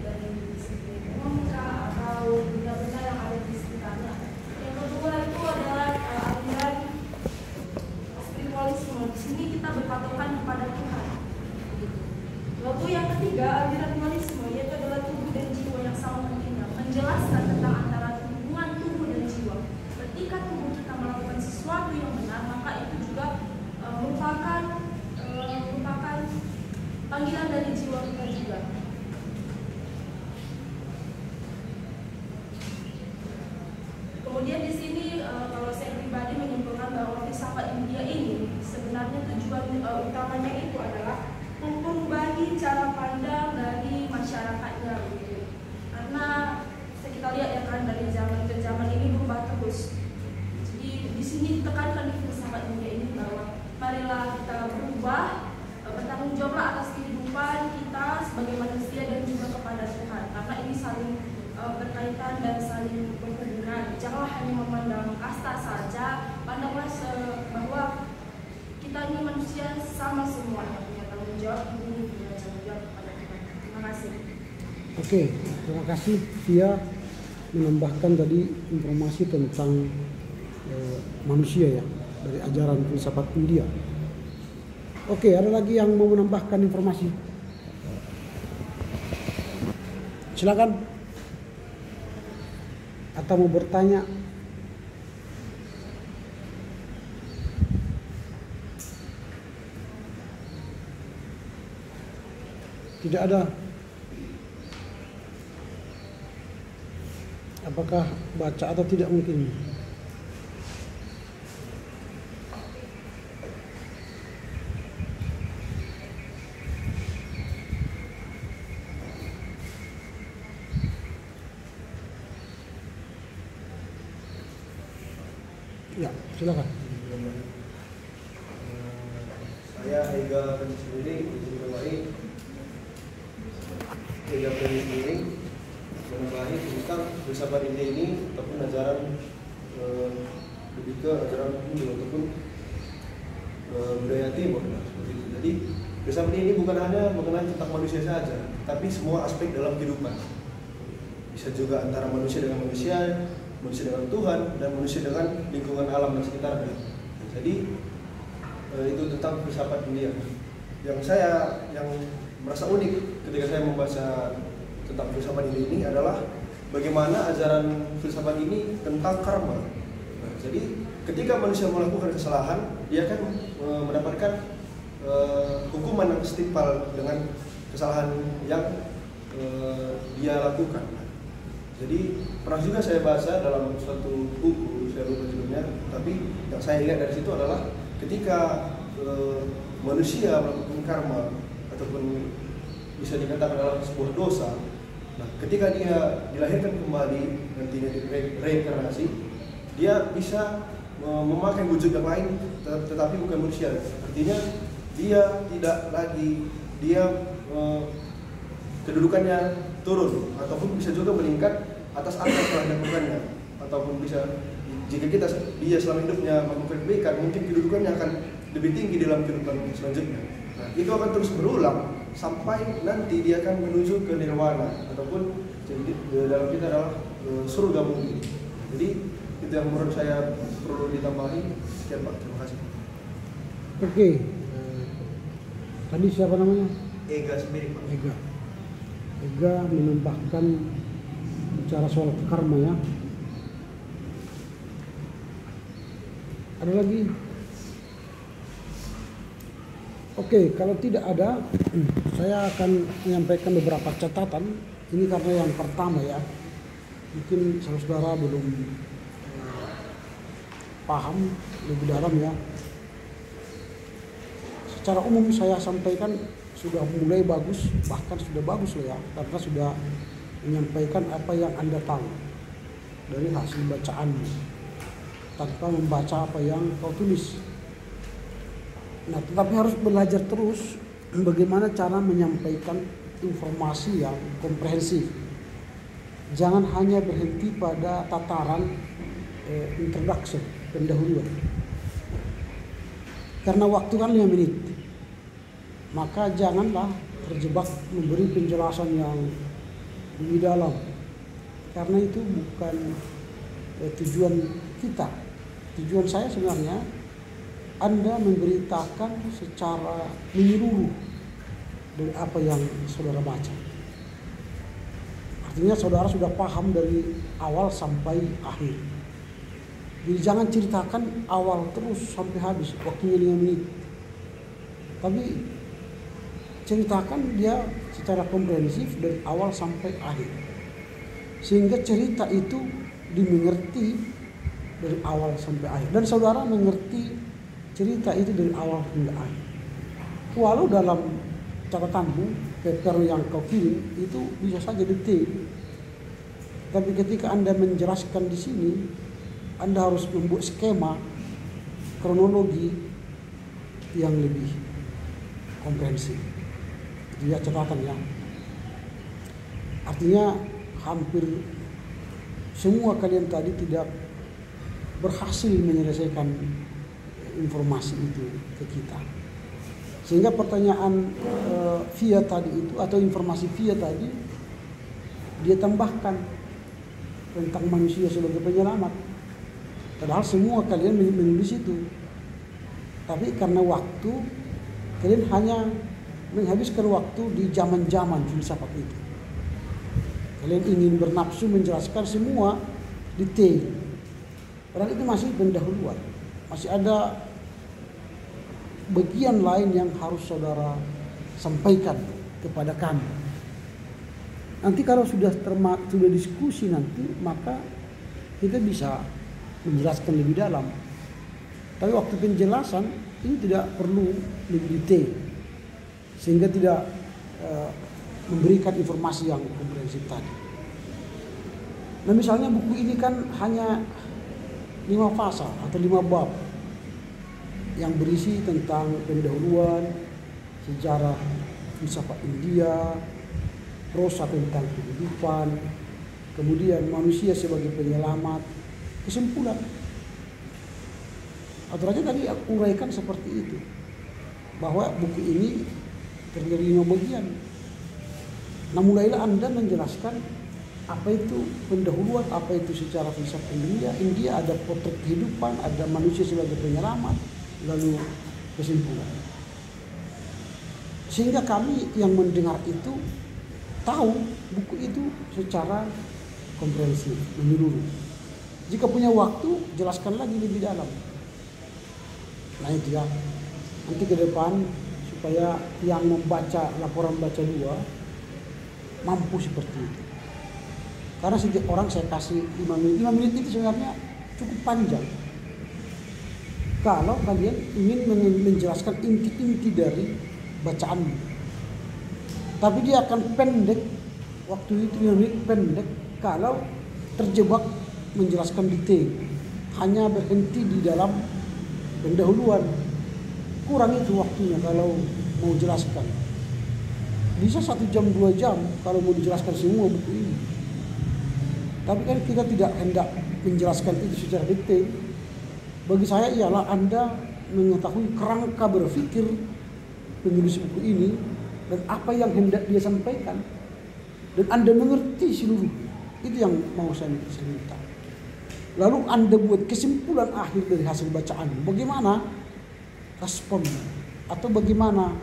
dari segi ekonomika atau benda-benda yang ada di sekitarnya. Yang kedua itu adalah aliran spiritualisme. Di sini kita berpatokan kepada Tuhan. Lalu yang ketiga aliran dualisme, yaitu adalah tubuh dan jiwa yang sama pentingnya, menjelaskan tentang antara hubungan tubuh dan jiwa. Ketika tubuh kita melakukan sesuatu yang benar, maka itu juga merupakan panggilan dari jiwa kita juga. Kemudian di sini kalau saya pribadi menyimpulkan bahwa filsafat berubah, bertanggung jawablah atas kehidupan kita sebagai manusia dan juga kepada Tuhan, karena ini saling berkaitan dan saling berhubungan. Janganlah hanya memandang kasta saja, pandanglah bahwa kita ini manusia sama semuanya, punya tanggung jawab, ini punya tanggung jawab kepada Tuhan. Terima kasih. Oke, terima kasih Via menambahkan tadi informasi tentang manusia ya dari ajaran filsafat India. Oke, ada lagi yang mau menambahkan informasi? Silakan. Atau mau bertanya? Tidak ada. Apakah baca atau tidak mungkin? Ya, silakan. Saya Ega sendiri menambahi tentang filsafat India ini ataupun ajaran lebih ke ajaran Hindu ataupun budaya Timur. Jadi filsafat ini bukan hanya mengenai tentang manusia saja, tapi semua aspek dalam kehidupan. Bisa juga antara manusia dengan manusia, manusia dengan Tuhan, dan manusia dengan lingkungan alam dan sekitarnya. Jadi itu tentang filsafat India. Yang merasa unik ketika saya membaca tentang filsafat India ini adalah bagaimana ajaran filsafat ini tentang karma. Nah, jadi ketika manusia melakukan kesalahan, dia akan mendapatkan hukuman yang setimpal dengan kesalahan yang dia lakukan. Jadi pernah juga saya baca dalam suatu buku, saya lupa judulnya, tapi yang saya lihat dari situ adalah ketika manusia melakukan karma ataupun bisa dikatakan dalam sebuah dosa, nah ketika dia dilahirkan kembali nantinya di reinkarnasi, dia bisa memakai wujud yang lain tetapi bukan manusia. Artinya dia tidak lagi kedudukannya turun ataupun bisa juga meningkat atas apa yang telah dilakukannya, ataupun bisa jika dia selama hidupnya melakukan kebaikan, mungkin kedudukannya akan lebih tinggi dalam kehidupan selanjutnya. Nah, itu akan terus berulang sampai nanti dia akan menuju ke nirwana ataupun dalam kita adalah surga mungkin. Jadi itu yang menurut saya perlu ditambahi. Sekian Pak, terima kasih. Oke. Tadi siapa namanya? Ega sendiri Pak. Ega menambahkan bicara soal karma ya. Ada lagi? Oke, kalau tidak ada, saya akan menyampaikan beberapa catatan. Ini karena yang pertama ya, mungkin saudara belum paham lebih dalam ya. Secara umum saya sampaikan sudah mulai bagus, bahkan sudah bagus loh ya, karena sudah menyampaikan apa yang Anda tahu dari hasil bacaanmu tanpa membaca apa yang kau tulis. Nah, tetapi harus belajar terus bagaimana cara menyampaikan informasi yang komprehensif. Jangan hanya berhenti pada tataran introduction, pendahuluan. Karena waktu kan 5 menit. Maka janganlah terjebak memberi penjelasan yang lebih dalam. Karena itu bukan tujuan kita. Tujuan saya sebenarnya Anda memberitakan secara menyeluruh dari apa yang saudara baca. Artinya saudara sudah paham dari awal sampai akhir. Jadi jangan ceritakan awal terus sampai habis, waktunya 5 menit. Tapi ceritakan dia secara komprehensif dari awal sampai akhir. Sehingga cerita itu dimengerti dari awal sampai akhir. Dan saudara mengerti cerita itu dari awal hingga akhir. Walau dalam catatanmu, paper yang kau kirim itu bisa saja detail. Tapi ketika Anda menjelaskan di sini, Anda harus membuat skema kronologi yang lebih komprehensif. Itu ya catatan ya. Artinya hampir semua kalian tadi tidak berhasil menyelesaikan informasi itu ke kita. Sehingga pertanyaan via tadi itu atau informasi via tadi dia tambahkan tentang manusia sebagai penyelamat. Padahal semua kalian menulis itu. Tapi karena waktu, kalian hanya menghabiskan waktu di zaman-zaman filsafat itu. Kalian ingin bernafsu menjelaskan semua detail. Padahal itu masih pendahuluan. Masih ada bagian lain yang harus saudara sampaikan kepada kami. Nanti kalau sudah diskusi nanti, maka kita bisa menjelaskan lebih dalam. Tapi waktu penjelasan ini tidak perlu lebih detail, sehingga tidak memberikan informasi yang komprehensif tadi. Nah misalnya buku ini kan hanya 5 pasal atau 5 bab yang berisi tentang pendahuluan, sejarah filsafat India, prosa tentang kehidupan, kemudian manusia sebagai penyelamat, kesimpulan. Aturannya tadi aku uraikan seperti itu, bahwa buku ini terdiri 5 bagian. Nah mulailah Anda menjelaskan apa itu pendahuluan, apa itu secara filsafat India, ada potret kehidupan, ada manusia sebagai penyelamat, lalu kesimpulan. Sehingga kami yang mendengar itu tahu buku itu secara komprehensif, menyeluruh. Jika punya waktu, jelaskan lagi lebih dalam. Nah itu ya, nanti ke depan supaya yang membaca laporan baca 2 mampu seperti itu. Karena setiap orang saya kasih 5 menit. 5 menit itu sebenarnya cukup panjang. Kalau kalian ingin menjelaskan inti-inti dari bacaan. Tapi dia akan pendek, waktu itu 5 menit pendek kalau terjebak menjelaskan detail. Hanya berhenti di dalam pendahuluan. Kurang itu waktunya kalau mau jelaskan. Bisa 1 jam 2 jam kalau mau dijelaskan semua buku ini. Tapi kan kita tidak hendak menjelaskan itu secara detail. Bagi saya ialah Anda mengetahui kerangka berpikir penulis buku ini dan apa yang hendak dia sampaikan, dan Anda mengerti seluruh. Itu yang mau saya minta. Lalu Anda buat kesimpulan akhir dari hasil bacaan. Bagaimana respon atau bagaimana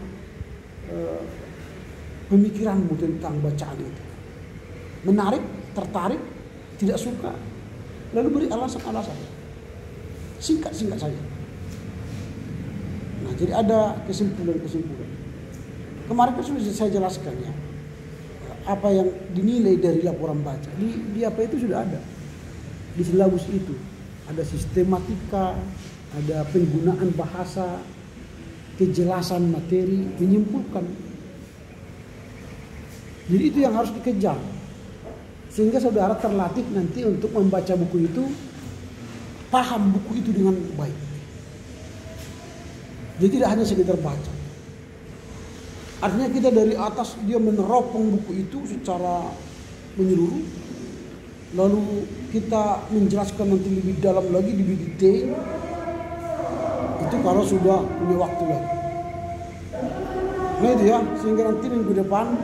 pemikiranmu tentang bacaan itu? Menarik, tertarik, tidak suka? Lalu beri alasan-alasan. Singkat-singkat saja. Nah, jadi ada kesimpulan-kesimpulan. Kemarin kan sudah saya jelaskan ya, apa yang dinilai dari laporan baca. Di apa itu sudah ada. Di silabus itu ada sistematika, ada penggunaan bahasa, kejelasan materi, menyimpulkan. Jadi itu yang harus dikejar. Sehingga saudara terlatih nanti untuk membaca buku itu, paham buku itu dengan baik. Jadi tidak hanya sekedar baca. Artinya kita dari atas dia meneropong buku itu secara menyeluruh. Lalu kita menjelaskan nanti lebih dalam lagi, lebih detail. Itu kalau sudah punya waktu lagi. Nah itu ya, sehingga nanti minggu depan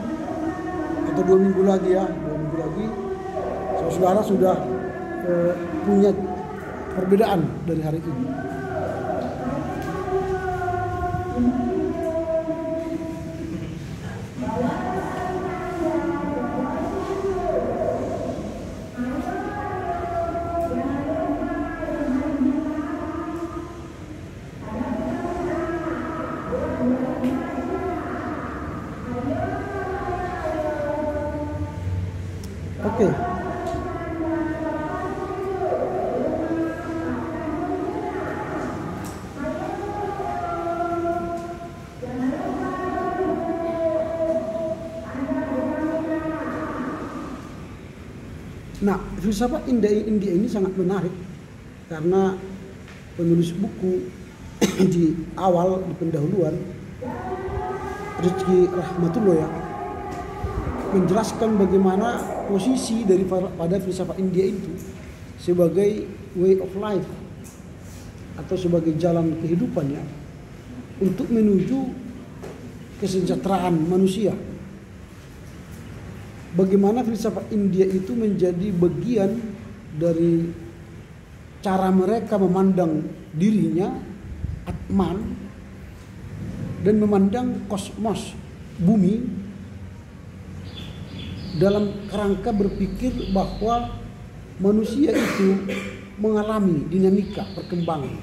atau 2 minggu lagi ya, 2 minggu lagi saudara sudah punya perbedaan dari hari ini. Oke. Nah, filsafat India ini sangat menarik karena penulis buku di awal, di pendahuluan, Rizky Rahmatullah ya, menjelaskan bagaimana posisi pada filsafat India itu sebagai way of life atau sebagai jalan kehidupannya untuk menuju kesejahteraan manusia. Bagaimana filsafat India itu menjadi bagian dari cara mereka memandang dirinya, Atman, dan memandang kosmos, bumi, dalam kerangka berpikir bahwa manusia itu mengalami dinamika perkembangan.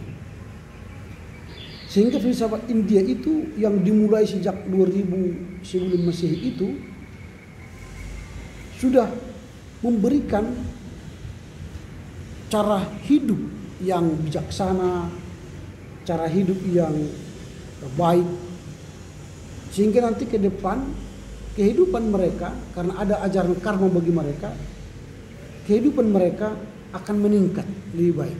Sehingga filsafat India itu yang dimulai sejak 2000 sebelum Masehi itu sudah memberikan cara hidup yang bijaksana, cara hidup yang baik, sehingga nanti ke depan kehidupan mereka, karena ada ajaran karma bagi mereka, kehidupan mereka akan meningkat lebih baik.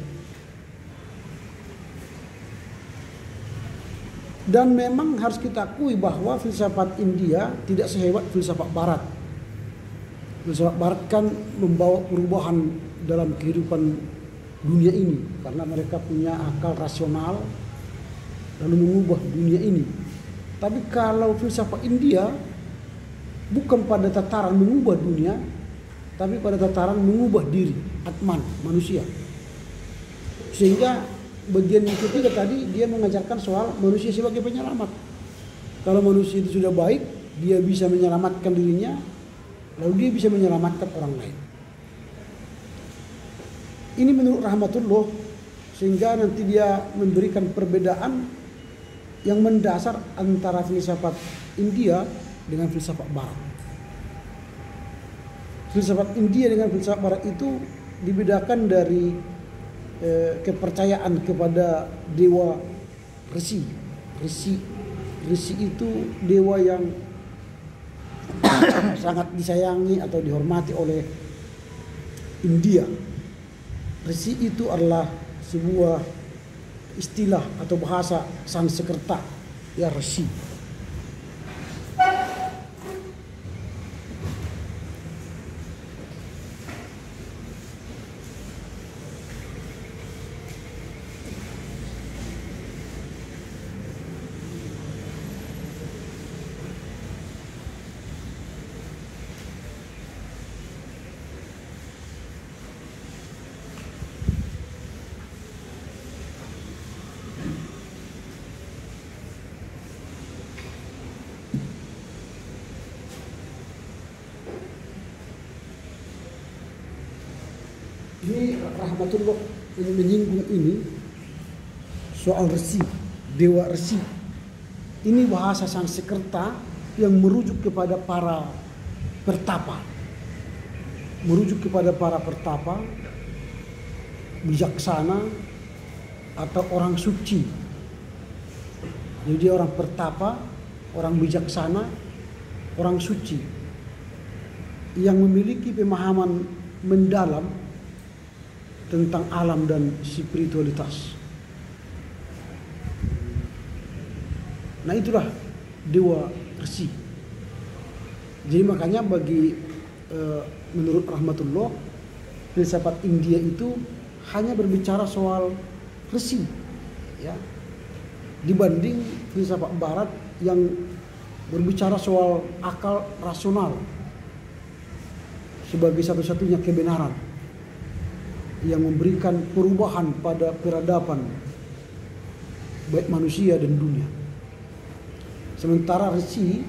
Dan memang harus kita akui bahwa filsafat India tidak sehebat filsafat Barat. Filsafat Barat kan membawa perubahan dalam kehidupan dunia ini karena mereka punya akal rasional lalu mengubah dunia ini. Tapi kalau filsafat India bukan pada tataran mengubah dunia, tapi pada tataran mengubah diri, Atman, manusia. Sehingga bagian yang ketiga tadi dia mengajarkan soal manusia sebagai penyelamat. Kalau manusia itu sudah baik, dia bisa menyelamatkan dirinya, lalu dia bisa menyelamatkan orang lain. Ini menurut Rahmatullah, sehingga nanti dia memberikan perbedaan yang mendasar antara filsafat India dengan filsafat Barat. Filsafat India dengan filsafat Barat itu dibedakan dari kepercayaan kepada dewa Resi. Resi itu dewa yang sangat disayangi atau dihormati oleh India. Resi itu adalah sebuah istilah atau bahasa Sanskerta, ya, Resi. Ini Rahmatullah ini menyinggung ini soal Resi, dewa Resi. Ini bahasa Sanskerta yang merujuk kepada para pertapa. Merujuk kepada para pertapa, bijaksana, atau orang suci. Jadi orang pertapa, orang bijaksana, orang suci yang memiliki pemahaman mendalam tentang alam dan spiritualitas. Nah, itulah dewa Resi. Jadi makanya bagi menurut Rahmatullah, filsafat India itu hanya berbicara soal Resi, ya, dibanding filsafat Barat yang berbicara soal akal rasional sebagai satu-satunya kebenaran yang memberikan perubahan pada peradaban baik manusia dan dunia. Sementara Resi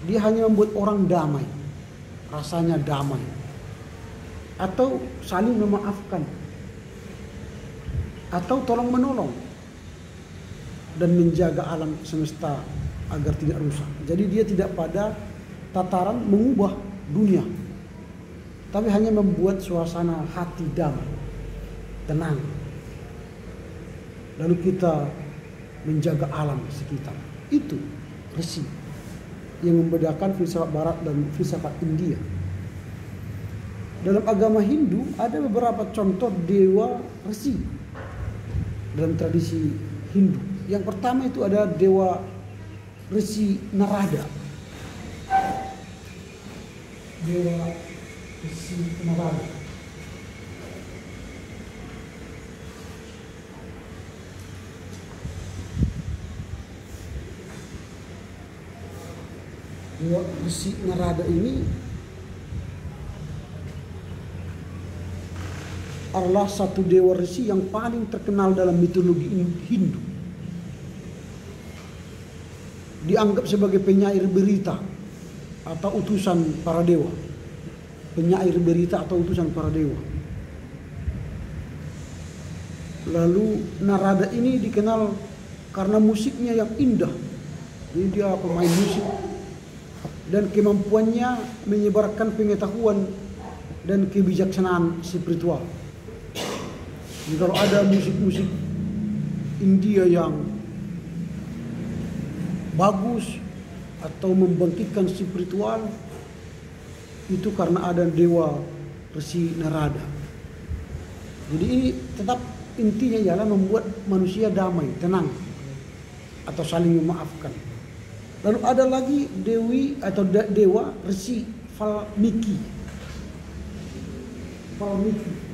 dia hanya membuat orang damai, rasanya damai, atau saling memaafkan, atau tolong menolong dan menjaga alam semesta agar tidak rusak. Jadi dia tidak pada tataran mengubah dunia, tapi hanya membuat suasana hati damai, tenang. Lalu kita menjaga alam sekitar. Itu Resi yang membedakan filsafat Barat dan filsafat India. Dalam agama Hindu ada beberapa contoh dewa Resi dalam tradisi Hindu. Yang pertama itu ada dewa Resi Narada. Dewa Resi Narada. Dewa Resi Narada ini adalah satu dewa resi yang paling terkenal dalam mitologi Hindu. Dianggap sebagai penyair berita atau utusan para dewa. Penyair berita atau utusan para dewa. Lalu Narada ini dikenal karena musiknya yang indah. Jadi dia pemain musik dan kemampuannya menyebarkan pengetahuan dan kebijaksanaan spiritual. Jadi kalau ada musik-musik India yang bagus atau membangkitkan spiritual, itu karena ada dewa Resi Narada. Jadi ini tetap intinya ialah membuat manusia damai, tenang, atau saling memaafkan. Lalu ada lagi dewi atau dewa Resi Valmiki. Valmiki.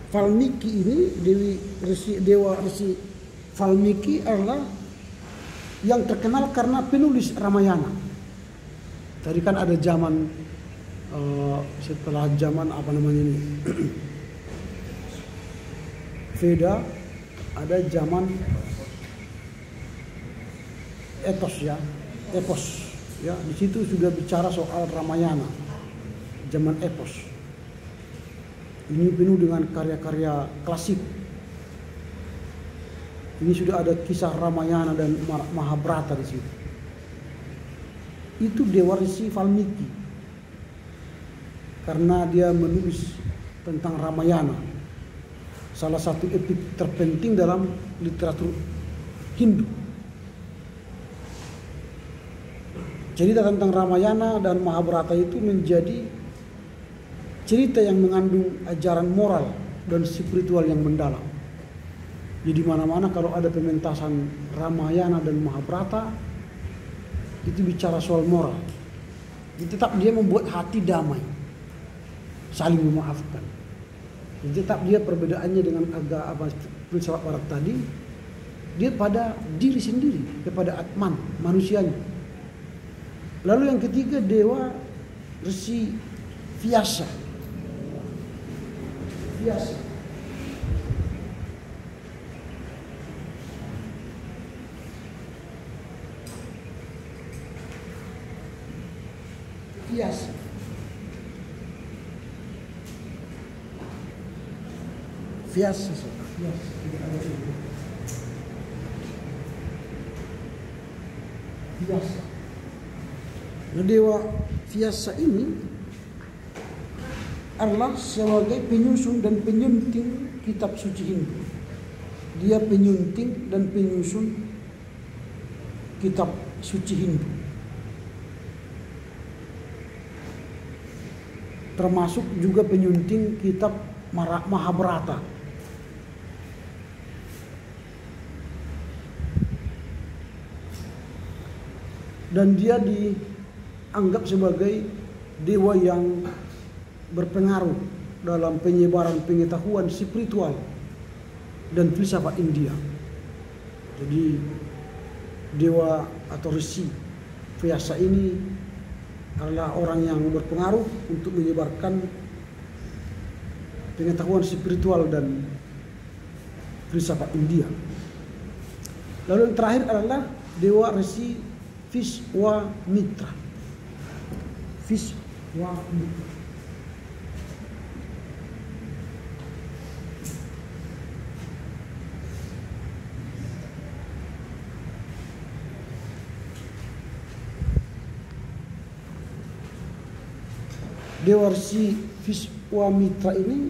Valmiki ini dewa Resi Valmiki adalah yang terkenal karena penulis Ramayana. Tadi kan ada zaman setelah zaman apa namanya ini Veda, ada zaman epos ya. Di situ sudah bicara soal Ramayana, zaman epos. Ini penuh dengan karya-karya klasik. Ini sudah ada kisah Ramayana dan Mahabharata di situ. Itu dewa Resi Valmiki. Karena dia menulis tentang Ramayana. Salah satu epik terpenting dalam literatur Hindu. Cerita tentang Ramayana dan Mahabharata itu menjadi cerita yang mengandung ajaran moral dan spiritual yang mendalam. Jadi mana-mana kalau ada pementasan Ramayana dan Mahabharata, itu bicara soal moral. Jadi tetap dia membuat hati damai, saling memaafkan. Jadi tetap dia perbedaannya dengan agama filsafat barat tadi, dia pada diri sendiri, kepada Atman, manusianya. Lalu yang ketiga dewa Resi Vyasa. Vyasa. Vyasa. Vyasa. Tidak ada itu. Vyasa. Nah, dewa Vyasa ini adalah sebagai penyusun dan penyunting kitab suci Hindu. Dia penyunting dan penyusun kitab suci Hindu. Termasuk juga penyunting kitab Mahabharata. Dan dia dianggap sebagai dewa yang berpengaruh dalam penyebaran pengetahuan spiritual dan filsafat India. Jadi dewa atau Resi Vyasa ini adalah orang yang berpengaruh untuk menyebarkan pengetahuan spiritual dan filsafat India. Lalu yang terakhir adalah dewa Resi Viswamitra. Viswamitra. Dewa Resi Viswamitra ini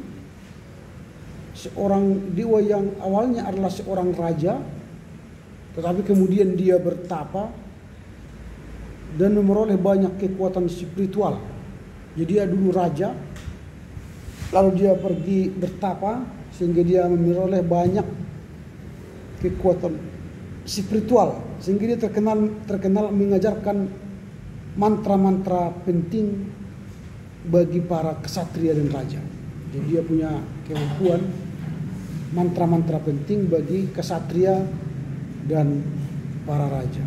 seorang dewa yang awalnya adalah seorang raja, tetapi kemudian dia bertapa dan memperoleh banyak kekuatan spiritual. Jadi dia dulu raja, lalu dia pergi bertapa sehingga dia memperoleh banyak kekuatan spiritual, sehingga dia terkenal mengajarkan mantra-mantra penting bagi para kesatria dan raja. Jadi dia punya kemampuan mantra-mantra penting bagi kesatria dan para raja.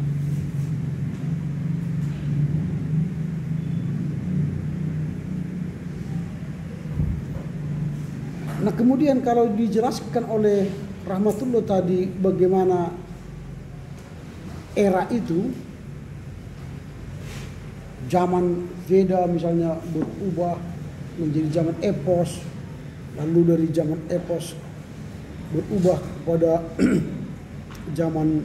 Nah, kemudian kalau dijelaskan oleh Rahmatullah tadi bagaimana era itu, zaman Veda misalnya berubah menjadi zaman epos, lalu dari zaman epos berubah pada zaman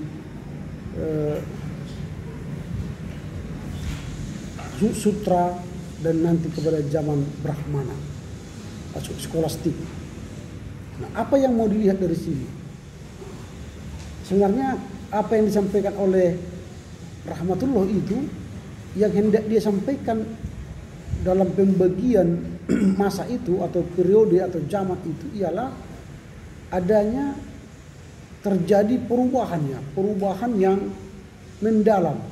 sutra, dan nanti kepada zaman Brahmana atau skolastik. Nah, apa yang mau dilihat dari sini? Sebenarnya apa yang disampaikan oleh Rahmatullah itu yang hendak dia sampaikan dalam pembagian masa itu atau periode atau zaman itu ialah adanya terjadi perubahan yang mendalam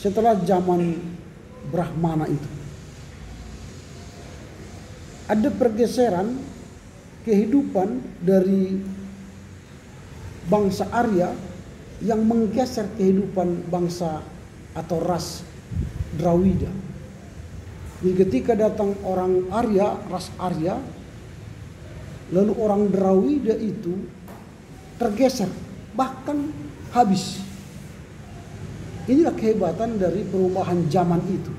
setelah zaman Brahmana itu. Ada pergeseran kehidupan dari bangsa Arya yang menggeser kehidupan bangsa atau ras Drawida. Jadi ketika datang orang Arya, ras Arya, lalu orang Drawida itu tergeser, bahkan habis. Inilah kehebatan dari perubahan zaman itu.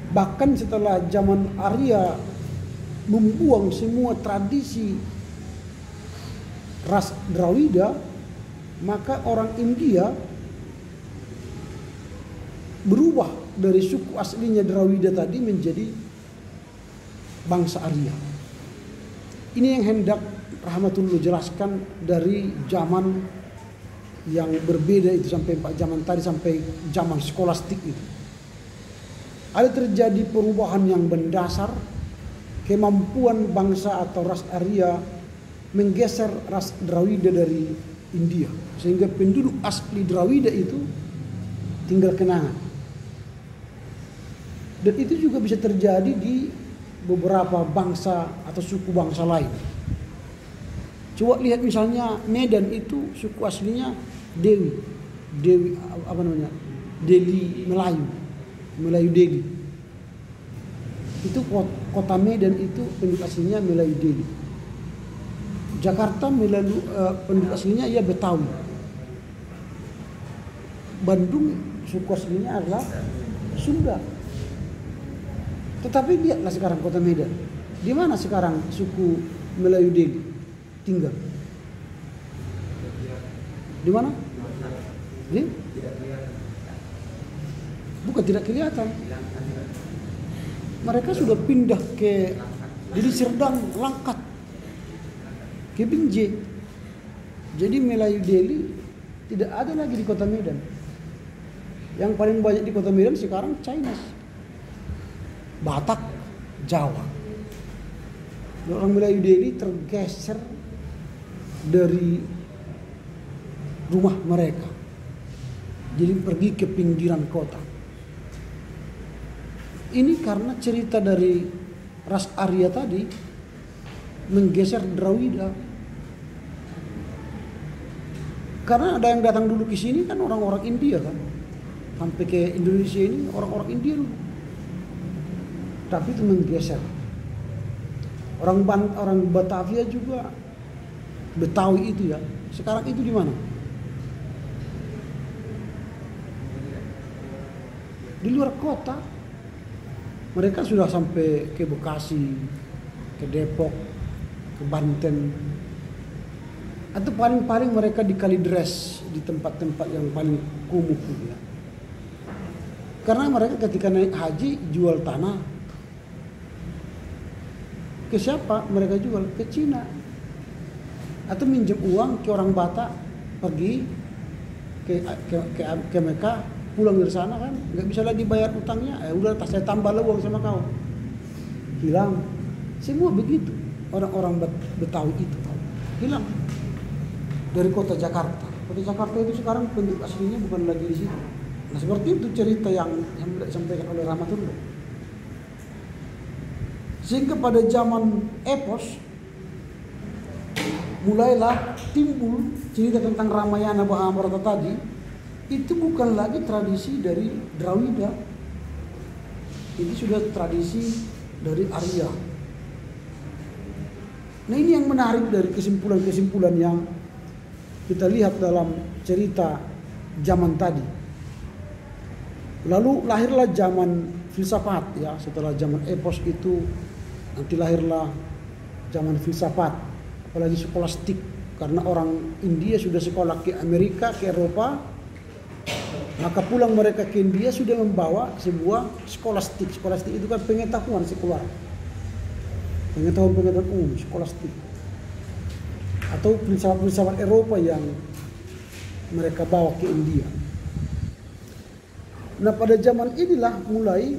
Bahkan setelah zaman Arya membuang semua tradisi ras Drawida, maka orang India berubah dari suku aslinya Drawida tadi menjadi bangsa Arya. Ini yang hendak Rahmatullah jelaskan dari zaman yang berbeda itu sampai zaman tadi sampai zaman skolastik itu. Ada terjadi perubahan yang mendasar, kemampuan bangsa atau ras Arya menggeser ras Drawida dari India, sehingga penduduk asli Drawida itu tinggal kenangan. Dan itu juga bisa terjadi di beberapa bangsa atau suku bangsa lain. Coba lihat misalnya Medan itu suku aslinya Dewi apa namanya? Deli Melayu Deli. Itu kota Medan itu penduduk aslinya Melayu Deli. Jakarta penduduk aslinya ya Betawi. Bandung suku aslinya adalah Sunda. Tetapi lihatlah sekarang kota Medan. Di mana sekarang suku Melayu Deli tinggal? Di mana? Bukan tidak kelihatan. Mereka sudah pindah ke Deli Serdang, Langkat, ke Binjai. Jadi Melayu Deli tidak ada lagi di kota Medan. Yang paling banyak di kota Medan sekarang Chinese, Batak, Jawa. Orang Melayu Deli tergeser dari rumah mereka, jadi pergi ke pinggiran kota. Ini karena cerita dari ras Arya tadi menggeser Drawida. Karena ada yang datang dulu ke sini kan orang-orang India kan, sampai ke Indonesia ini orang-orang India dulu. Tapi itu menggeser. Orang Batavia juga, Betawi itu ya. Sekarang itu di mana? Di luar kota. Mereka sudah sampai ke Bekasi, ke Depok, ke Banten. Atau paling-paling mereka di Kalideres, di tempat-tempat yang paling kumuh ya. Karena mereka ketika naik haji jual tanah. Ke siapa mereka jual? Ke Cina. Atau minjem uang ke orang Batak, pergi ke Mekah, pulang dari sana kan nggak bisa lagi bayar utangnya, udah saya tambah uang sama kau, hilang. Semua begitu orang-orang Betawi itu hilang dari kota Jakarta. Kota Jakarta itu sekarang penduduk aslinya bukan lagi di situ. Nah seperti itu cerita yang disampaikan oleh Rahmatullah. Sehingga pada zaman Epos mulailah timbul cerita tentang Ramayana Mahabharata tadi. Itu bukan lagi tradisi dari Drawida, ini sudah tradisi dari Arya. Nah ini yang menarik dari kesimpulan-kesimpulan yang kita lihat dalam cerita zaman tadi. Lalu lahirlah zaman filsafat ya, setelah zaman Epos itu nanti lahirlah zaman filsafat, apalagi skolastik, karena orang India sudah sekolah ke Amerika, ke Eropa, maka pulang mereka ke India sudah membawa sebuah skolastik. Skolastik itu kan pengetahuan sekular, pengetahuan umum, skolastik, atau filsafat Eropa yang mereka bawa ke India. Nah pada zaman inilah mulai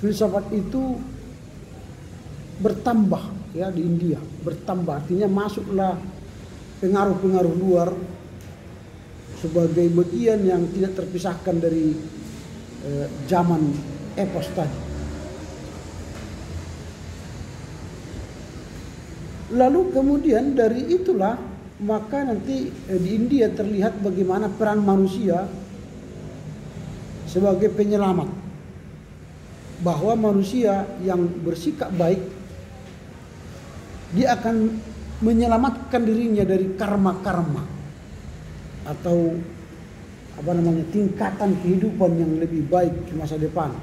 filsafat itu bertambah ya di India, bertambah artinya masuklah pengaruh-pengaruh luar sebagai bagian yang tidak terpisahkan dari zaman Epos tadi. Lalu kemudian dari itulah maka nanti di India terlihat bagaimana peran manusia sebagai penyelamat, bahwa manusia yang bersikap baik dia akan menyelamatkan dirinya dari karma-karma atau tingkatan kehidupan yang lebih baik di masa depan.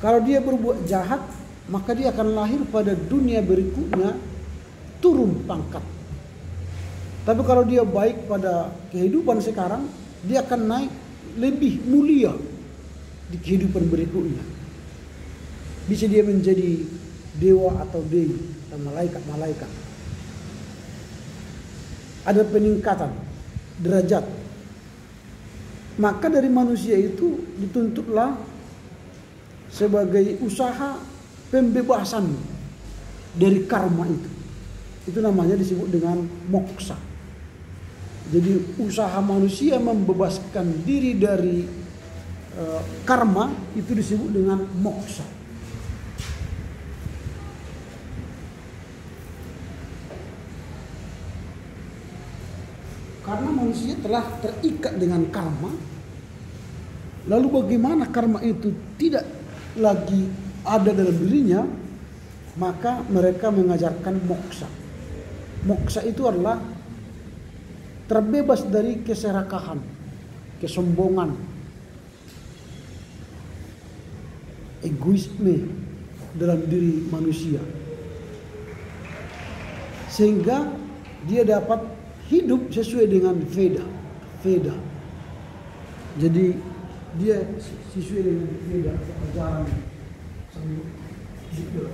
Kalau dia berbuat jahat, maka dia akan lahir pada dunia berikutnya turun pangkat. Tapi kalau dia baik pada kehidupan sekarang, dia akan naik lebih mulia di kehidupan berikutnya. Bisa dia menjadi dewa atau dewi atau malaikat-malaikat. Ada peningkatan derajat. Maka dari manusia itu dituntutlah sebagai usaha pembebasan dari karma itu. Itu namanya disebut dengan moksa. Jadi usaha manusia membebaskan diri dari karma itu disebut dengan moksa. Karena manusia telah terikat dengan karma, lalu bagaimana karma itu tidak lagi ada dalam dirinya, maka mereka mengajarkan moksa. Moksa itu adalah terbebas dari keserakahan, kesombongan, egoisme dalam diri manusia, sehingga dia dapat hidup sesuai dengan Veda. Jadi dia sesuai dengan Veda, ajaran sambil hidup.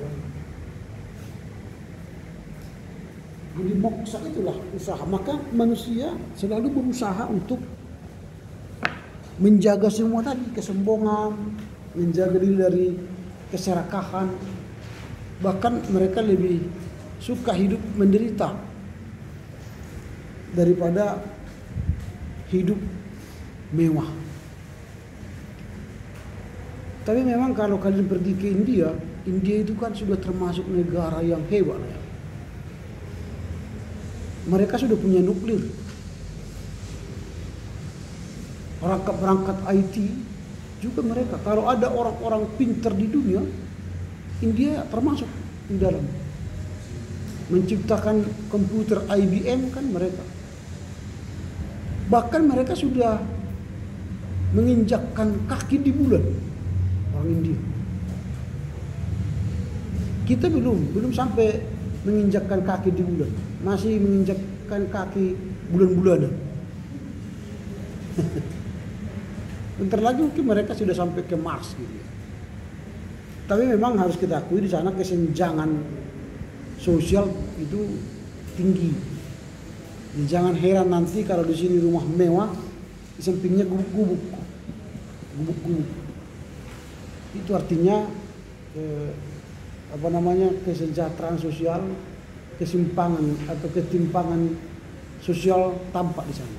Jadi moksa itulah usaha. Maka manusia selalu berusaha untuk menjaga semua tadi, kesombongan, menjaga diri dari keserakahan. Bahkan mereka lebih suka hidup menderita daripada hidup mewah. Tapi memang kalau kalian pergi ke India, India itu kan sudah termasuk negara yang hebat ya. Mereka sudah punya nuklir, perangkat IT juga mereka. Kalau ada orang-orang pintar di dunia, India termasuk di dalam. Menciptakan komputer IBM kan mereka. Bahkan mereka sudah menginjakkan kaki di bulan, orang India. Kita belum sampai menginjakkan kaki di bulan, masih menginjakkan kaki bulan-bulanan. Bentar lagi mungkin mereka sudah sampai ke Mars gitu. Tapi memang harus kita akui di sana kesenjangan sosial itu tinggi. Jangan heran nanti kalau di sini rumah mewah, di sampingnya gubuk-gubuk. Itu artinya kesejahteraan sosial, kesimpangan atau ketimpangan sosial tampak di sana.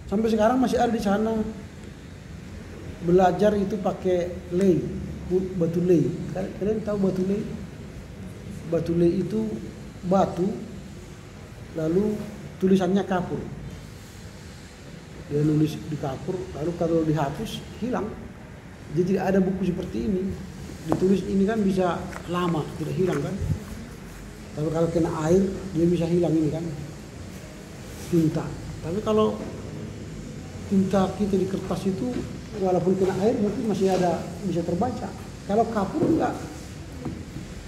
Sampai sekarang masih ada di sana belajar itu pakai lei, batu lei. Kalian tahu batu lei? Batu lei itu batu, lalu tulisannya kapur. Dia nulis di kapur, lalu kalau dihapus hilang. Jadi tidak ada buku seperti ini. Ditulis ini kan bisa lama tidak hilang kan. Tapi kalau kena air dia bisa hilang ini kan. Tinta. Tapi kalau tinta kita di kertas itu walaupun kena air mungkin masih ada bisa terbaca. Kalau kapur enggak.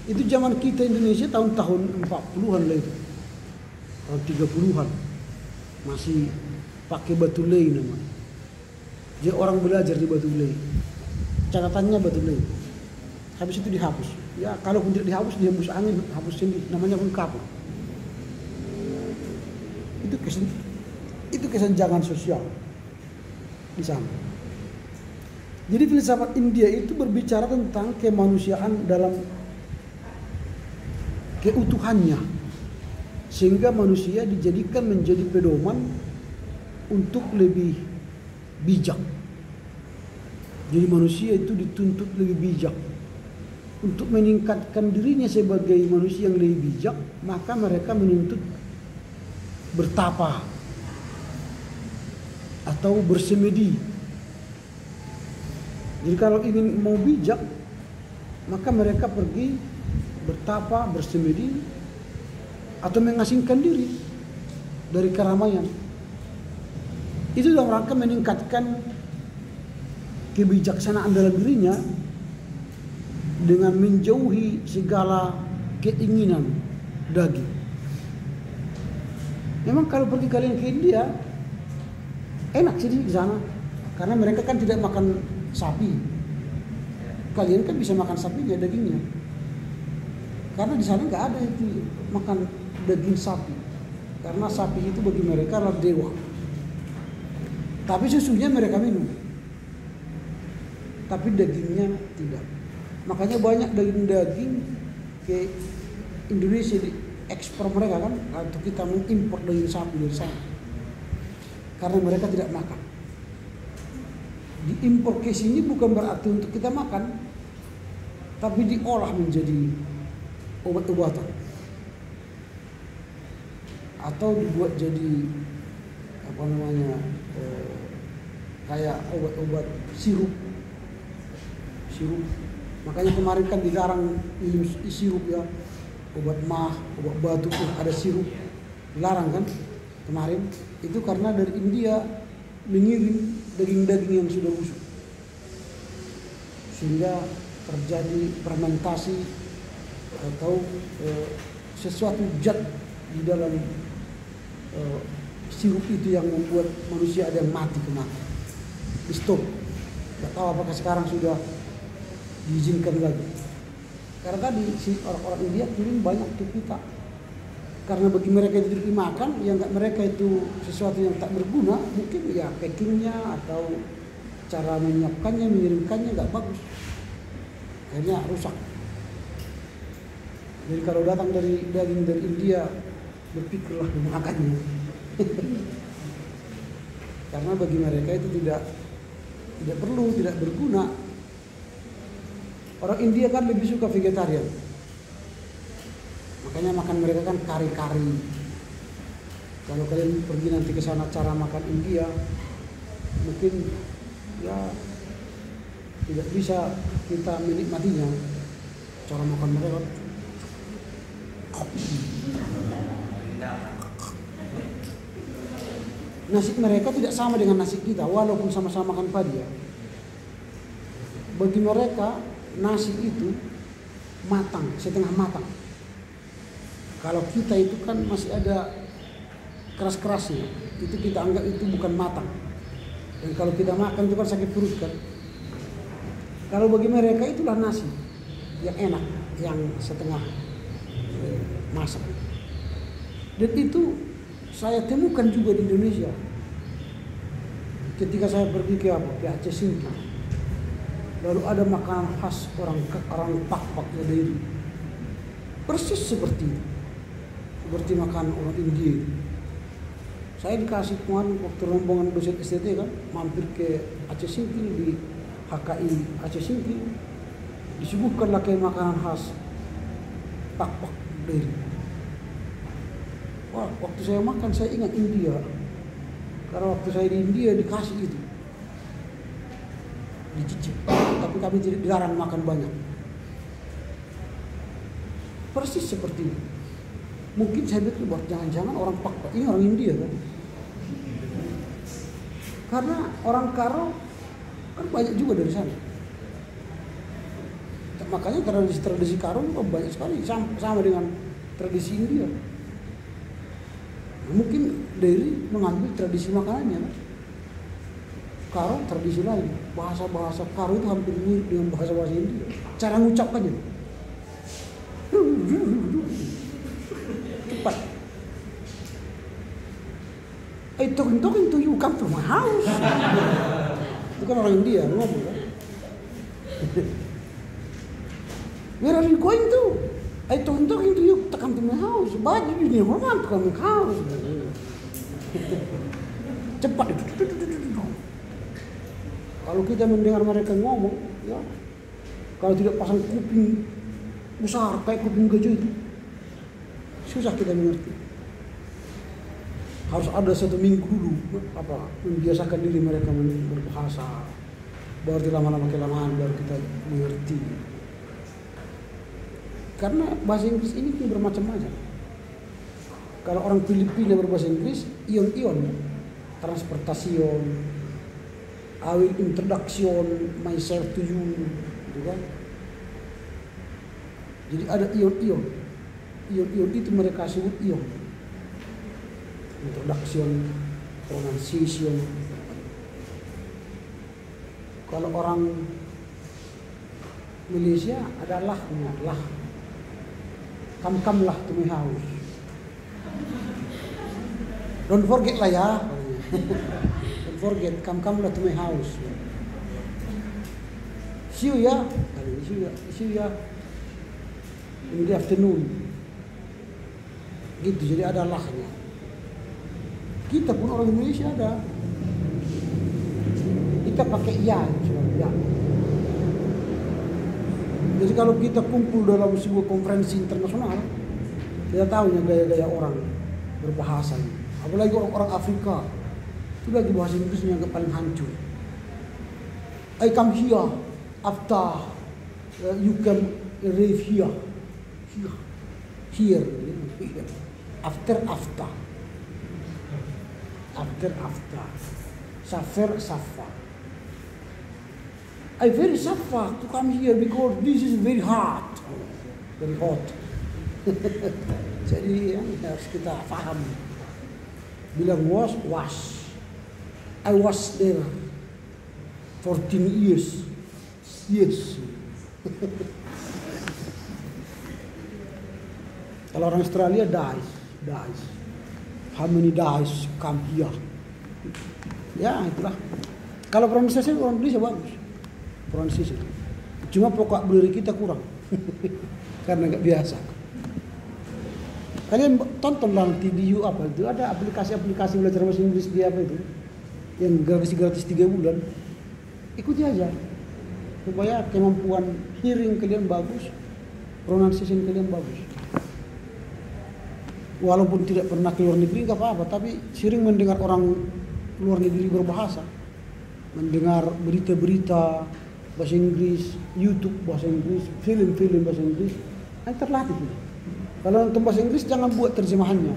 Itu zaman kita Indonesia tahun-tahun 40-an lah itu. Tahun 30-an. Masih pakai batu lei namanya. Dia orang belajar di batu lei. Catatannya batu lei. Habis itu dihapus. Ya kalau pun tidak dihapus dihembus angin, hapus sendiri. Namanya pun kapur. Itu kesenjangan sosial di sana. Jadi filsafat India itu berbicara tentang kemanusiaan dalam keutuhannya, sehingga manusia dijadikan menjadi pedoman untuk lebih bijak. Jadi manusia itu dituntut lebih bijak. Untuk meningkatkan dirinya sebagai manusia yang lebih bijak, maka mereka menuntut bertapa atau bersemedi. Jadi kalau ingin mau bijak, maka mereka pergi bertapa, bersemedi, atau mengasingkan diri dari keramaian. Itu dalam rangka meningkatkan kebijaksanaan dalam dirinya dengan menjauhi segala keinginan daging. Memang kalau pergi kalian ke India enak sih di sana, karena mereka kan tidak makan sapi. Kalian kan bisa makan sapinya, dagingnya. Karena di sana nggak ada itu makan daging sapi, karena sapi itu bagi mereka adalah dewa. Tapi susunya mereka minum, tapi dagingnya tidak. Makanya banyak daging-daging ke Indonesia di ekspor mereka kan, atau kita mengimpor daging sapi dari sana. Karena mereka tidak makan. Diimpor ke sini bukan berarti untuk kita makan, tapi diolah menjadi obat-obatan. Atau dibuat jadi kayak obat-obat sirup. Makanya kemarin kan dilarang minum sirup ya, obat mah, obat batuk ada sirup, dilarang kan kemarin. Itu karena dari India mengirim daging-daging yang sudah busuk, sehingga terjadi fermentasi atau sesuatu zat di dalam sirup itu yang membuat manusia ada yang mati kemarin. Di stop. Tidak tahu apakah sekarang sudah diizinkan lagi. Karena tadi si orang-orang India kirim banyak ke kita. Karena bagi mereka itu tidak dimakan, ya enggak, mereka itu sesuatu yang tak berguna, mungkin ya packingnya atau cara menyiapkannya, mengirimkannya enggak bagus. Akhirnya rusak. Jadi kalau datang dari daging dari India, berpikirlah memakannya. Karena bagi mereka itu tidak perlu, tidak berguna. Orang India kan lebih suka vegetarian. Makanya makan mereka kan kari-kari. Kalau kalian pergi nanti ke sana cara makan India, mungkin ya tidak bisa kita menikmatinya. Cara makan mereka nasi mereka tidak sama dengan nasi kita, walaupun sama-sama makan padi ya. Bagi mereka nasi itu matang, setengah matang. Kalau kita itu kan masih ada keras-kerasnya, itu kita anggap itu bukan matang. Dan kalau kita makan itu kan sakit perut kan. Kalau bagi mereka itulah nasi yang enak, yang setengah masak. Dan itu saya temukan juga di Indonesia. Ketika saya pergi ke Aceh Singkil, lalu ada makanan khas orang Pak-Pak Dairi, persis seperti itu, seperti makanan orang India. Saya dikasih pengumuman waktu rombongan dosen STT kan, mampir ke Aceh Singkil di HKI Aceh Singkil, disuguhkanlah kayak makanan khas Pak-Pak Dairi. Wah, waktu saya makan saya ingat India, karena waktu saya di India dikasih itu, dicicip, tapi kami tidak dilarang makan banyak. Persis seperti itu. Mungkin saya pikir bahwa jangan-jangan orang Pak-Pak ini orang India kan? Karena orang Karo kan banyak juga dari sana. Makanya tradisi Karo juga banyak sekali, sama dengan tradisi India. Mungkin Dairi mengambil tradisi makanannya kan? Karo tradisi lain, bahasa-bahasa Karo itu hampir mirip dengan bahasa-bahasa India. Cara ngucapkannya cepat. Talking to you, come to my house. Itu kan orang India ngomong kan. Where are you going to? Talking to you, come to my house. But you never want to come to my house. Cepat. Kalau kita mendengar mereka ngomong, ya, kalau tidak pasang kuping besar kayak kuping gajah itu, susah kita mengerti. Harus ada 1 minggu dulu membiasakan diri mereka berbahasa, baru lama-lama kelamaan baru kita mengerti. Karena bahasa Inggris ini bermacam-macam. Kalau orang Filipina berbahasa Inggris, ion-ion, transportation, I will introduction myself to you, gitu kan? Jadi ada ion-ion. Ion-ion itu mereka sebut ion. Introduction, pronunciation. Kalau orang Malaysia ada lahnya, lah. Come lah to my house. Don't forget lah ya. Don't forget, come lah to my house. See you ya. See you ya. In the afternoon. Gitu, jadi ada lahnya. Kita pun orang Indonesia ada. Kita pakai ya. Jadi kalau kita kumpul dalam sebuah konferensi internasional, kita tahu gaya-gaya orang berbahasa. Apalagi orang-orang Afrika, itu lagi bahasa Inggrisnya yang paling hancur. I come here after you can arrive here. Here. After. Suffer. I very suffer to come here because this is very hot. Very hot. Jadi harus kita paham. Bilang was. I was there 14 years. Yes. Kalau orang Australia dies. How many dies come here? Ya itulah. Kalau pronunciasi orang Indonesia bagus. Pronunciasi. Cuma pokok beli kita kurang. Karena nggak biasa. Kalian tonton nanti di apa itu ada aplikasi belajar bahasa Inggris di apa itu yang gratis 3 bulan. Ikuti aja supaya kemampuan hearing kalian bagus, pronunciation kalian bagus. Walaupun tidak pernah ke luar negeri nggak apa-apa, tapi sering mendengar orang luar negeri berbahasa, mendengar berita-berita bahasa Inggris, YouTube bahasa Inggris, film-film bahasa Inggris, kan terlatih. Kalau nonton bahasa Inggris jangan buat terjemahannya.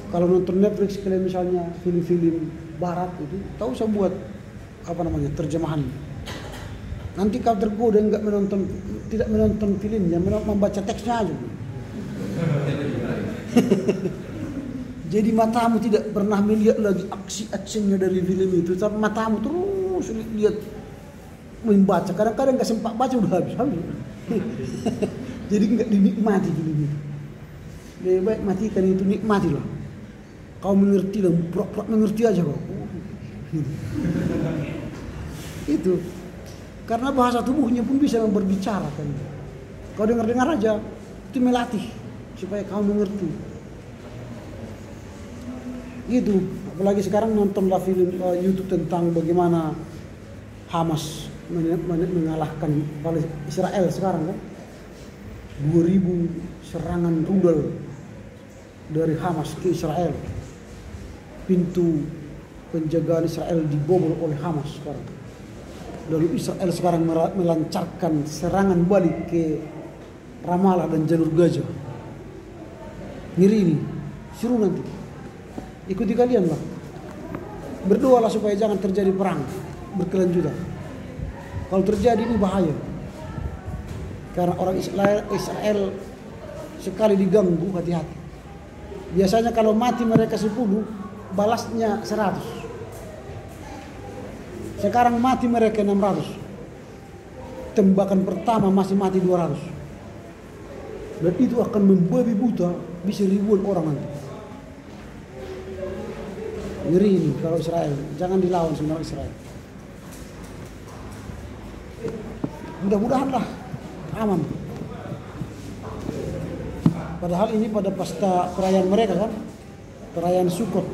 Kalau nonton Netflix kalian misalnya film-film Barat itu, tahu saya buat terjemahan. Nanti kalau tergoda tidak menonton filmnya, membaca teksnya aja. Jadi matamu tidak pernah melihat lagi aksi-aksinya dari film itu, tapi matamu terus lihat membaca. Kadang-kadang nggak sempat baca udah habis. Jadi nggak dinikmati dulu. Lebih baik matikan itu, nikmatilah. Kau mengerti dan pura-pura mengerti aja kau. Itu karena bahasa tubuhnya pun bisa berbicara kan. Kau dengar aja, itu melatih supaya kau mengerti. Gitu. Apalagi sekarang nontonlah film YouTube tentang bagaimana Hamas mengalahkan Israel sekarang kan. 2000 serangan rudal dari Hamas ke Israel. Pintu penjagaan Israel dibobol oleh Hamas sekarang. Lalu Israel sekarang melancarkan serangan balik ke Ramallah dan jalur Gaza. Ngeri ini, seru nanti. Ikuti kalian lah. Berdoalah supaya jangan terjadi perang berkelanjutan. Kalau terjadi ini bahaya. Karena orang Israel sekali diganggu, hati-hati. Biasanya kalau mati mereka 10, balasnya 100. Sekarang mati mereka 600. Tembakan pertama masih mati 200. Dan itu akan membabi buta bisa ribuan orang nanti. Ngeri ini kalau Israel. Jangan dilawan sama Israel. Mudah-mudahan lah aman. Padahal ini pada pesta perayaan mereka kan, perayaan Sukkot,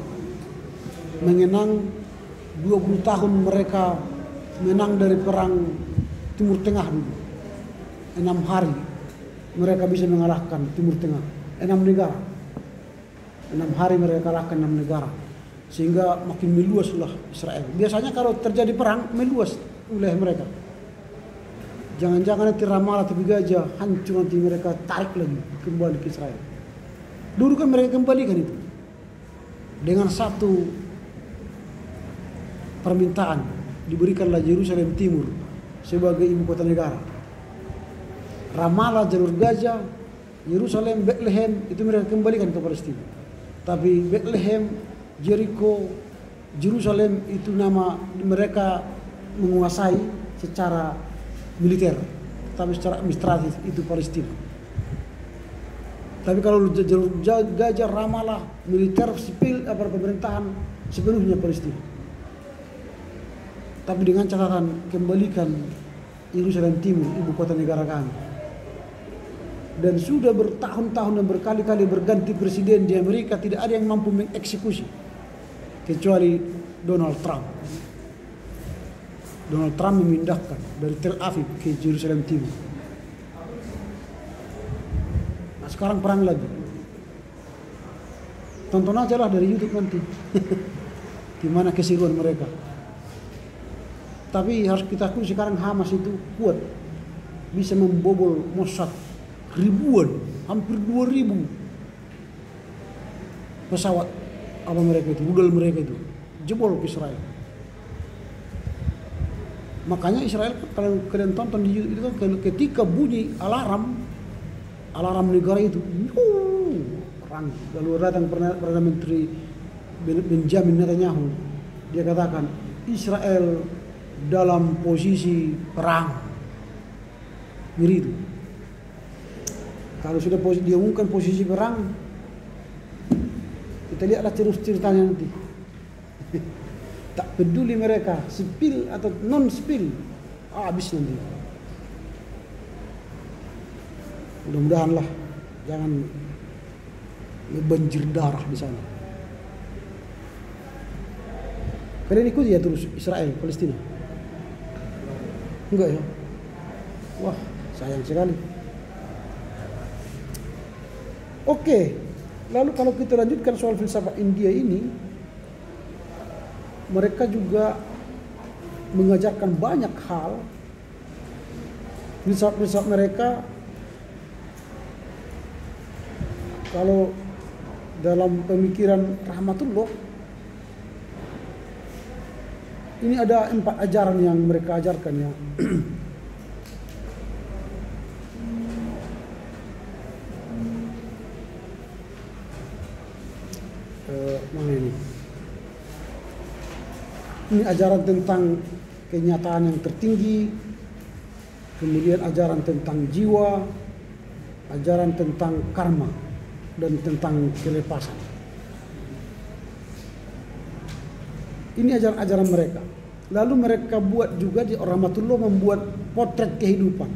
mengenang 20 tahun mereka menang dari perang Timur Tengah dulu. 6 hari mereka bisa mengalahkan Timur Tengah, 6 negara. 6 hari mereka kalahkan 6 negara, sehingga makin meluaslah Israel. Biasanya kalau terjadi perang meluas wilayah mereka. Jangan-jangan nanti Ramallah tapi Gaza hancur, nanti mereka tarik lagi kembali ke Israel. Dulu kan mereka kembalikan itu dengan satu permintaan, diberikanlah Yerusalem Timur sebagai ibu kota negara. Ramallah, jalur Gaza, Yerusalem, Bethlehem itu mereka kembalikan ke Palestina. Tapi Bethlehem, Jericho, Jerusalem itu nama mereka menguasai secara militer, tapi secara administratif itu Palestina. Tapi kalau jalur Gaza, Ramallah, militer, sipil, pemerintahan sepenuhnya Palestina. Tapi dengan catatan kembalikan Yerusalem Timur, ibu kota negara kami. Dan sudah bertahun-tahun dan berkali-kali berganti presiden di Amerika, tidak ada yang mampu mengeksekusi kecuali Donald Trump. Donald Trump memindahkan dari Tel Aviv ke Yerusalem Timur. Nah sekarang perang lagi. Tonton aja lah dari YouTube nanti. Gimana keseruan mereka. Tapi harus kita akui sekarang Hamas itu kuat. Bisa membobol Mossad ribuan, hampir 2000 pesawat mereka itu, rudal mereka itu jebol ke Israel. Makanya Israel kalau kalian tonton di YouTube itu kan ketika bunyi alarm negara itu, perang. Lalu datang Perdana Menteri Benjamin Netanyahu, dia katakan Israel dalam posisi perang. Ngeri itu. Kalau sudah diumumkan posisi perang, kita lihatlah terus ceritanya nanti. Tak peduli mereka sipil atau non sipil, habis nanti. Mudah-mudahan lah jangan banjir darah di sana. Kalian ikuti ya terus Israel Palestina? Enggak ya? Wah, sayang sekali. Oke, lalu kalau kita lanjutkan soal filsafat India ini, mereka juga mengajarkan banyak hal. Filsafat mereka, kalau dalam pemikiran Rahmatullah, ini ada 4 ajaran yang mereka ajarkan ya. Mana ini? Ini ajaran tentang kenyataan yang tertinggi, kemudian ajaran tentang jiwa, ajaran tentang karma dan tentang kelepasan. Ini ajaran-ajaran mereka. Lalu mereka buat juga di Rahmatullah membuat potret kehidupan.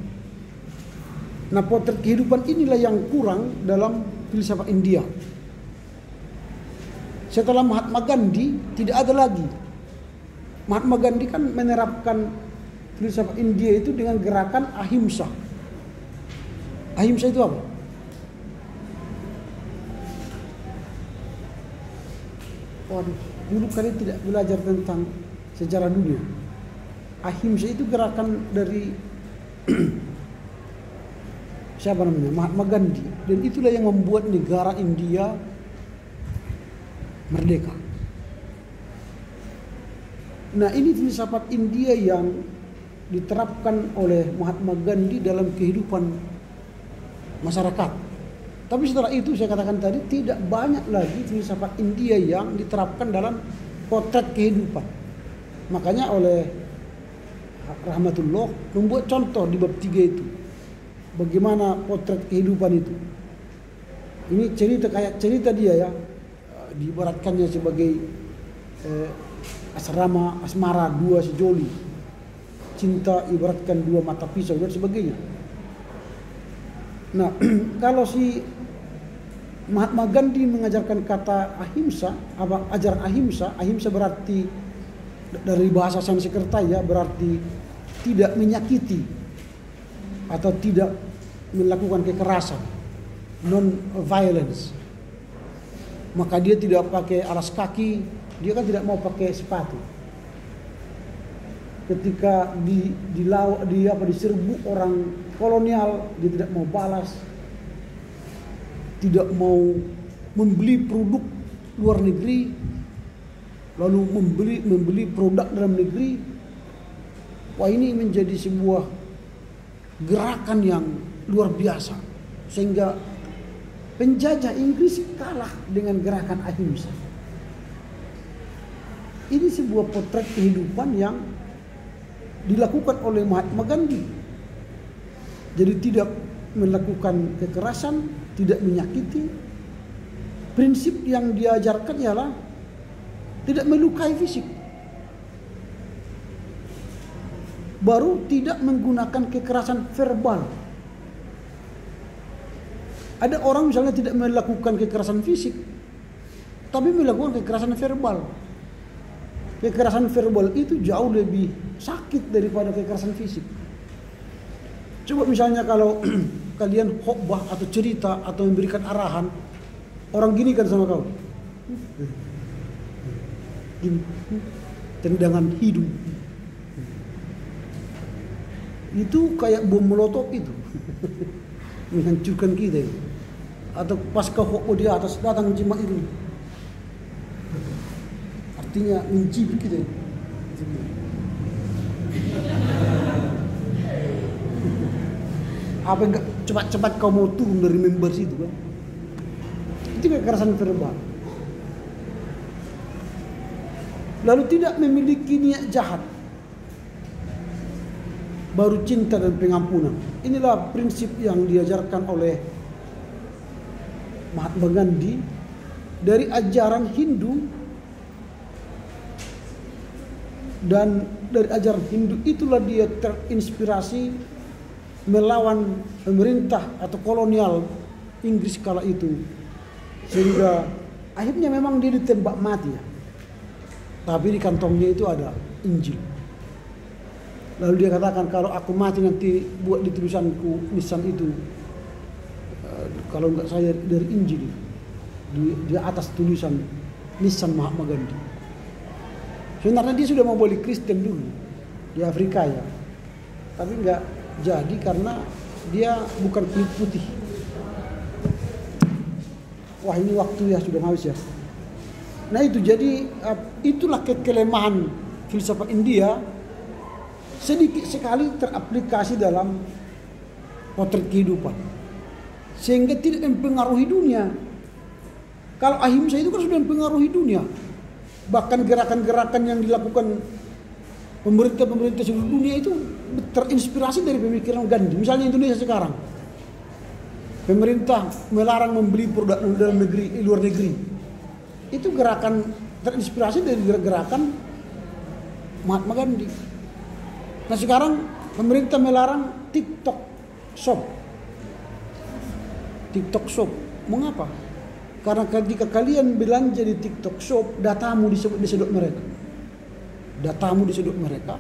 Nah, potret kehidupan inilah yang kurang dalam filsafat India. Setelah Mahatma Gandhi tidak ada lagi. Mahatma Gandhi kan menerapkan filsafat India itu dengan gerakan ahimsa. Ahimsa itu apa? Waduh, dulu kalian tidak belajar tentang sejarah dunia. Ahimsa itu gerakan dari siapa namanya? Mahatma Gandhi. Dan itulah yang membuat negara India merdeka. Nah, ini filsafat India yang diterapkan oleh Mahatma Gandhi dalam kehidupan masyarakat. Tapi setelah itu saya katakan tadi tidak banyak lagi filsafat India yang diterapkan dalam potret kehidupan. Makanya oleh Rahmatullah membuat contoh di bab 3 itu. Bagaimana potret kehidupan itu. Ini cerita kayak cerita dia ya. Diibaratkannya sebagai asmara dua sejoli. Cinta ibaratkan dua mata pisau dan sebagainya. Nah, kalau si Mahatma Gandhi mengajarkan kata ahimsa, ajaran ahimsa, ahimsa berarti dari bahasa Sanskerta ya, berarti tidak menyakiti atau tidak melakukan kekerasan, non violence. Maka dia tidak pakai alas kaki, dia kan tidak mau pakai sepatu. Ketika diserbu orang kolonial, dia tidak mau balas, tidak mau membeli produk luar negeri, lalu membeli produk dalam negeri. Wah, ini menjadi sebuah gerakan yang luar biasa, sehingga penjajah Inggris kalah dengan gerakan ahimsa. Ini sebuah potret kehidupan yang dilakukan oleh Mahatma Gandhi. Jadi tidak melakukan kekerasan, tidak menyakiti. Prinsip yang diajarkan ialah tidak melukai fisik. Baru tidak menggunakan kekerasan verbal. Ada orang misalnya tidak melakukan kekerasan fisik, tapi melakukan kekerasan verbal. Kekerasan verbal itu jauh lebih sakit daripada kekerasan fisik. Coba misalnya kalau kalian khotbah atau cerita atau memberikan arahan, orang gini kan sama kau, gini, tendangan hidung, itu kayak bom molotov itu, menghancurkan kita. Atau pas kau khotbah di atas datang jimat itu, artinya mencibir kita. Apa enggak cepat-cepat kau mau turun dari mimbar situ kan? Itu kekerasan verbal. Lalu tidak memiliki niat jahat, baru cinta dan pengampunan. Inilah prinsip yang diajarkan oleh Mahatma Gandhi dari ajaran Hindu. Dan dari ajaran Hindu itulah dia terinspirasi melawan pemerintah atau kolonial Inggris kala itu, sehingga akhirnya memang dia ditembak mati ya. Tapi di kantongnya itu ada Injil. Lalu dia katakan, kalau aku mati nanti buat di tulisanku nisan itu, kalau enggak saya dari Injil, di atas tulisan nisan Mahatma Gandhi. Sebenarnya dia sudah mau balik Kristen dulu di Afrika ya, tapi enggak jadi karena dia bukan kulit putih. Wah, ini waktu ya sudah habis ya. Nah itu jadi itulah kelemahan filsafat India, sedikit sekali teraplikasi dalam potret kehidupan, sehingga tidak mempengaruhi dunia. Kalau ahimsa itu kan sudah mempengaruhi dunia. Bahkan gerakan-gerakan yang dilakukan pemerintah-pemerintah seluruh dunia itu terinspirasi dari pemikiran Gandhi. Misalnya Indonesia sekarang, pemerintah melarang membeli produk dalam negeri, luar negeri. Itu gerakan terinspirasi dari gerakan Mahatma Gandhi. Nah sekarang pemerintah melarang TikTok Shop. TikTok Shop. Mengapa? Karena ketika kalian belanja di TikTok Shop, datamu disedot mereka. Datamu disedot mereka.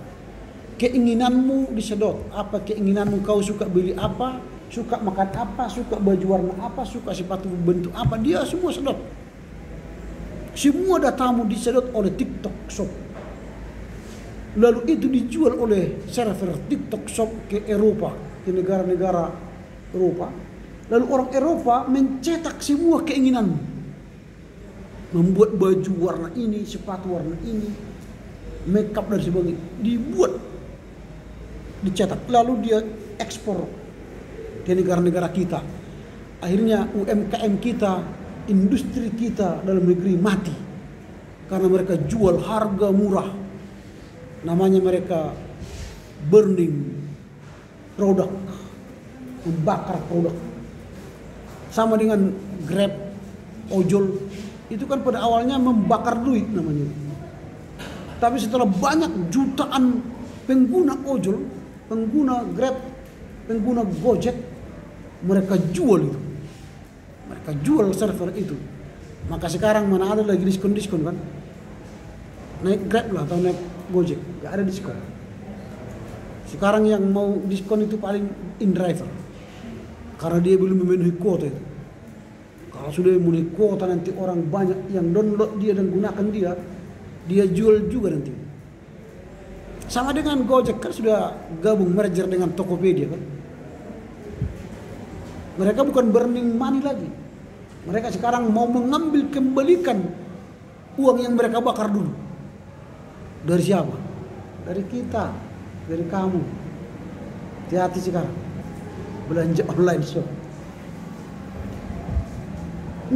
Keinginanmu disedot. Apa keinginanmu, kau suka beli apa, suka makan apa, suka baju warna apa, suka sepatu bentuk apa, dia semua sedot. Semua datamu disedot oleh TikTok Shop. Lalu itu dijual oleh server TikTok Shop ke Eropa, ke negara-negara Eropa. Lalu orang Eropa mencetak semua keinginanmu. Membuat baju warna ini, sepatu warna ini, makeup dan sebagainya. Dibuat, dicetak. Lalu dia ekspor ke negara-negara kita. Akhirnya UMKM kita, industri kita dalam negeri mati. Karena mereka jual harga murah. Namanya mereka burning produk. Membakar produk. Sama dengan Grab, ojol, itu kan pada awalnya membakar duit namanya. Tapi setelah banyak jutaan pengguna ojol, pengguna Grab, pengguna Gojek, mereka jual itu. Mereka jual server itu. Maka sekarang mana ada lagi diskon-diskon kan? Naik Grab lah atau naik Gojek, gak ada diskon. Sekarang yang mau diskon itu paling InDriver. Karena dia belum memenuhi kuota itu. Kalau sudah memenuhi kuota nanti orang banyak yang download dia dan gunakan dia jual juga nanti. Sama dengan Gojek kan sudah gabung merger dengan Tokopedia kan. Mereka bukan burning money lagi. Mereka sekarang mau mengambil kembalikan uang yang mereka bakar dulu. Dari siapa? Dari kita, dari kamu. Hati-hati sekarang. Belanja online shop.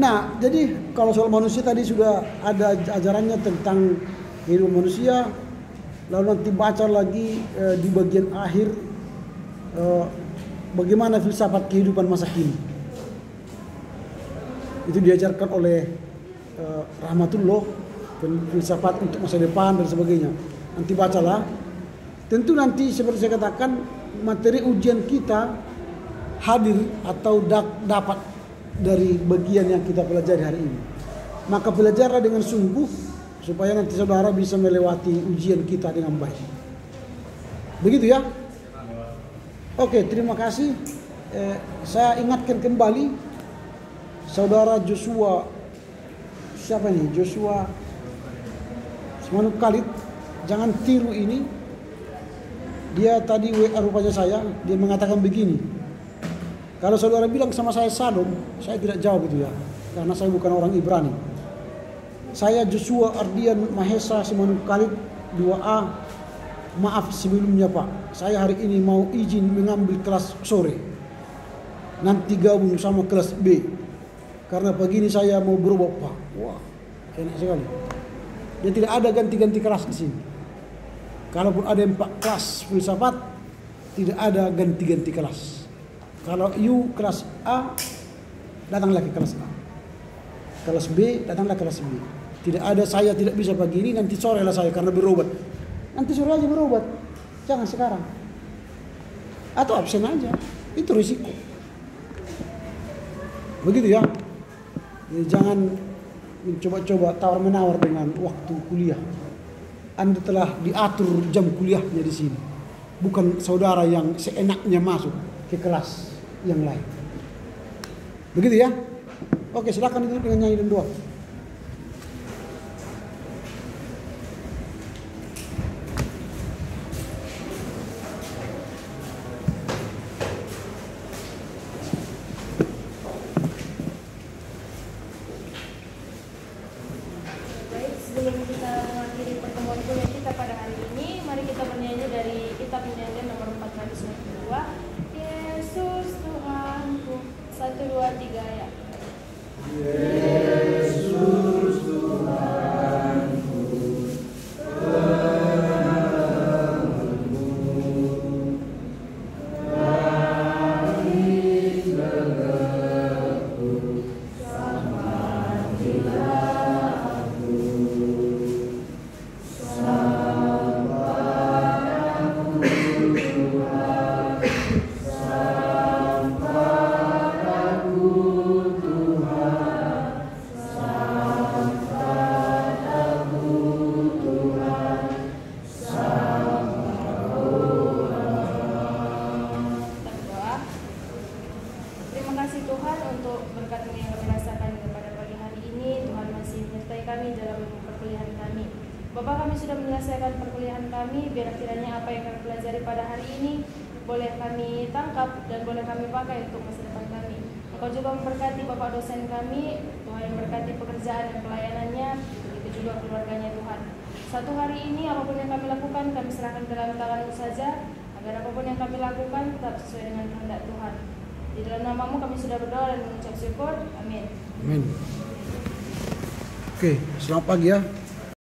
Nah, jadi kalau soal manusia tadi sudah ada ajarannya tentang hidup manusia. Lalu nanti baca lagi di bagian akhir bagaimana filsafat kehidupan masa kini. Itu diajarkan oleh Rahmatullah, filsafat untuk masa depan dan sebagainya. Nanti bacalah. Tentu nanti seperti saya katakan materi ujian kita hadir atau dapat dari bagian yang kita pelajari hari ini. Maka belajarlah dengan sungguh supaya nanti saudara bisa melewati ujian kita dengan baik. Begitu ya? Oke, terima kasih. Saya ingatkan kembali saudara Joshua, siapa nih? Joshua Simanuk Khalid, jangan tiru ini. Dia tadi WA rupanya saya, dia mengatakan begini. Kalau saudara bilang sama saya Shalom, saya tidak jawab itu ya, karena saya bukan orang Ibrani. Saya Joshua Ardian Mahesa Simanuk Khalid 2A. Maaf sebelumnya Pak, saya hari ini mau izin mengambil kelas sore. Nanti gabung sama kelas B. Karena pagi ini saya mau berubah Pak. Wah, enak sekali. Dan tidak ada ganti-ganti kelas di sini. Kalaupun ada 4 kelas filsafat, tidak ada ganti-ganti kelas. Kalau you kelas A, datanglah ke kelas A. Kelas B, datanglah ke kelas B. Tidak ada saya tidak bisa pagi ini, nanti sore lah saya karena berobat. Nanti sore aja berobat. Jangan sekarang. Atau absen aja. Itu risiko. Begitu ya. Jadi jangan mencoba-coba tawar-menawar dengan waktu kuliah. Anda telah diatur jam kuliahnya di sini. Bukan saudara yang seenaknya masuk ke kelas yang lain. Begitu ya? Oke, silakan ditutup dengan nyanyi dan doa. Baik, sebelum kita mengakhiri pertemuan kuliah kita pada hari ini, mari kita bernyanyi dari kitab penyanyian nomor 492. Yesus Tuhanku, 1, 2, 3 ya. Yesus untuk berkat yang kami rasakan pada pagi hari ini. Tuhan masih menyertai kami dalam perkuliahan kami. Bapak, kami sudah menyelesaikan perkuliahan kami. Biar kiranya apa yang kami pelajari pada hari ini boleh kami tangkap dan boleh kami pakai untuk masa depan kami. Engkau juga memberkati Bapak dosen kami. Tuhan yang berkati pekerjaan dan pelayanannya, begitu juga keluarganya Tuhan. Satu hari ini apapun yang kami lakukan kami serahkan ke dalam tangan-Mu saja, agar apapun yang kami lakukan tetap sesuai dengan kehendak Tuhan. Di dalam nama-Mu kami sudah berdoa dan mengucap syukur. Amin. Amin. Oke, selamat pagi ya.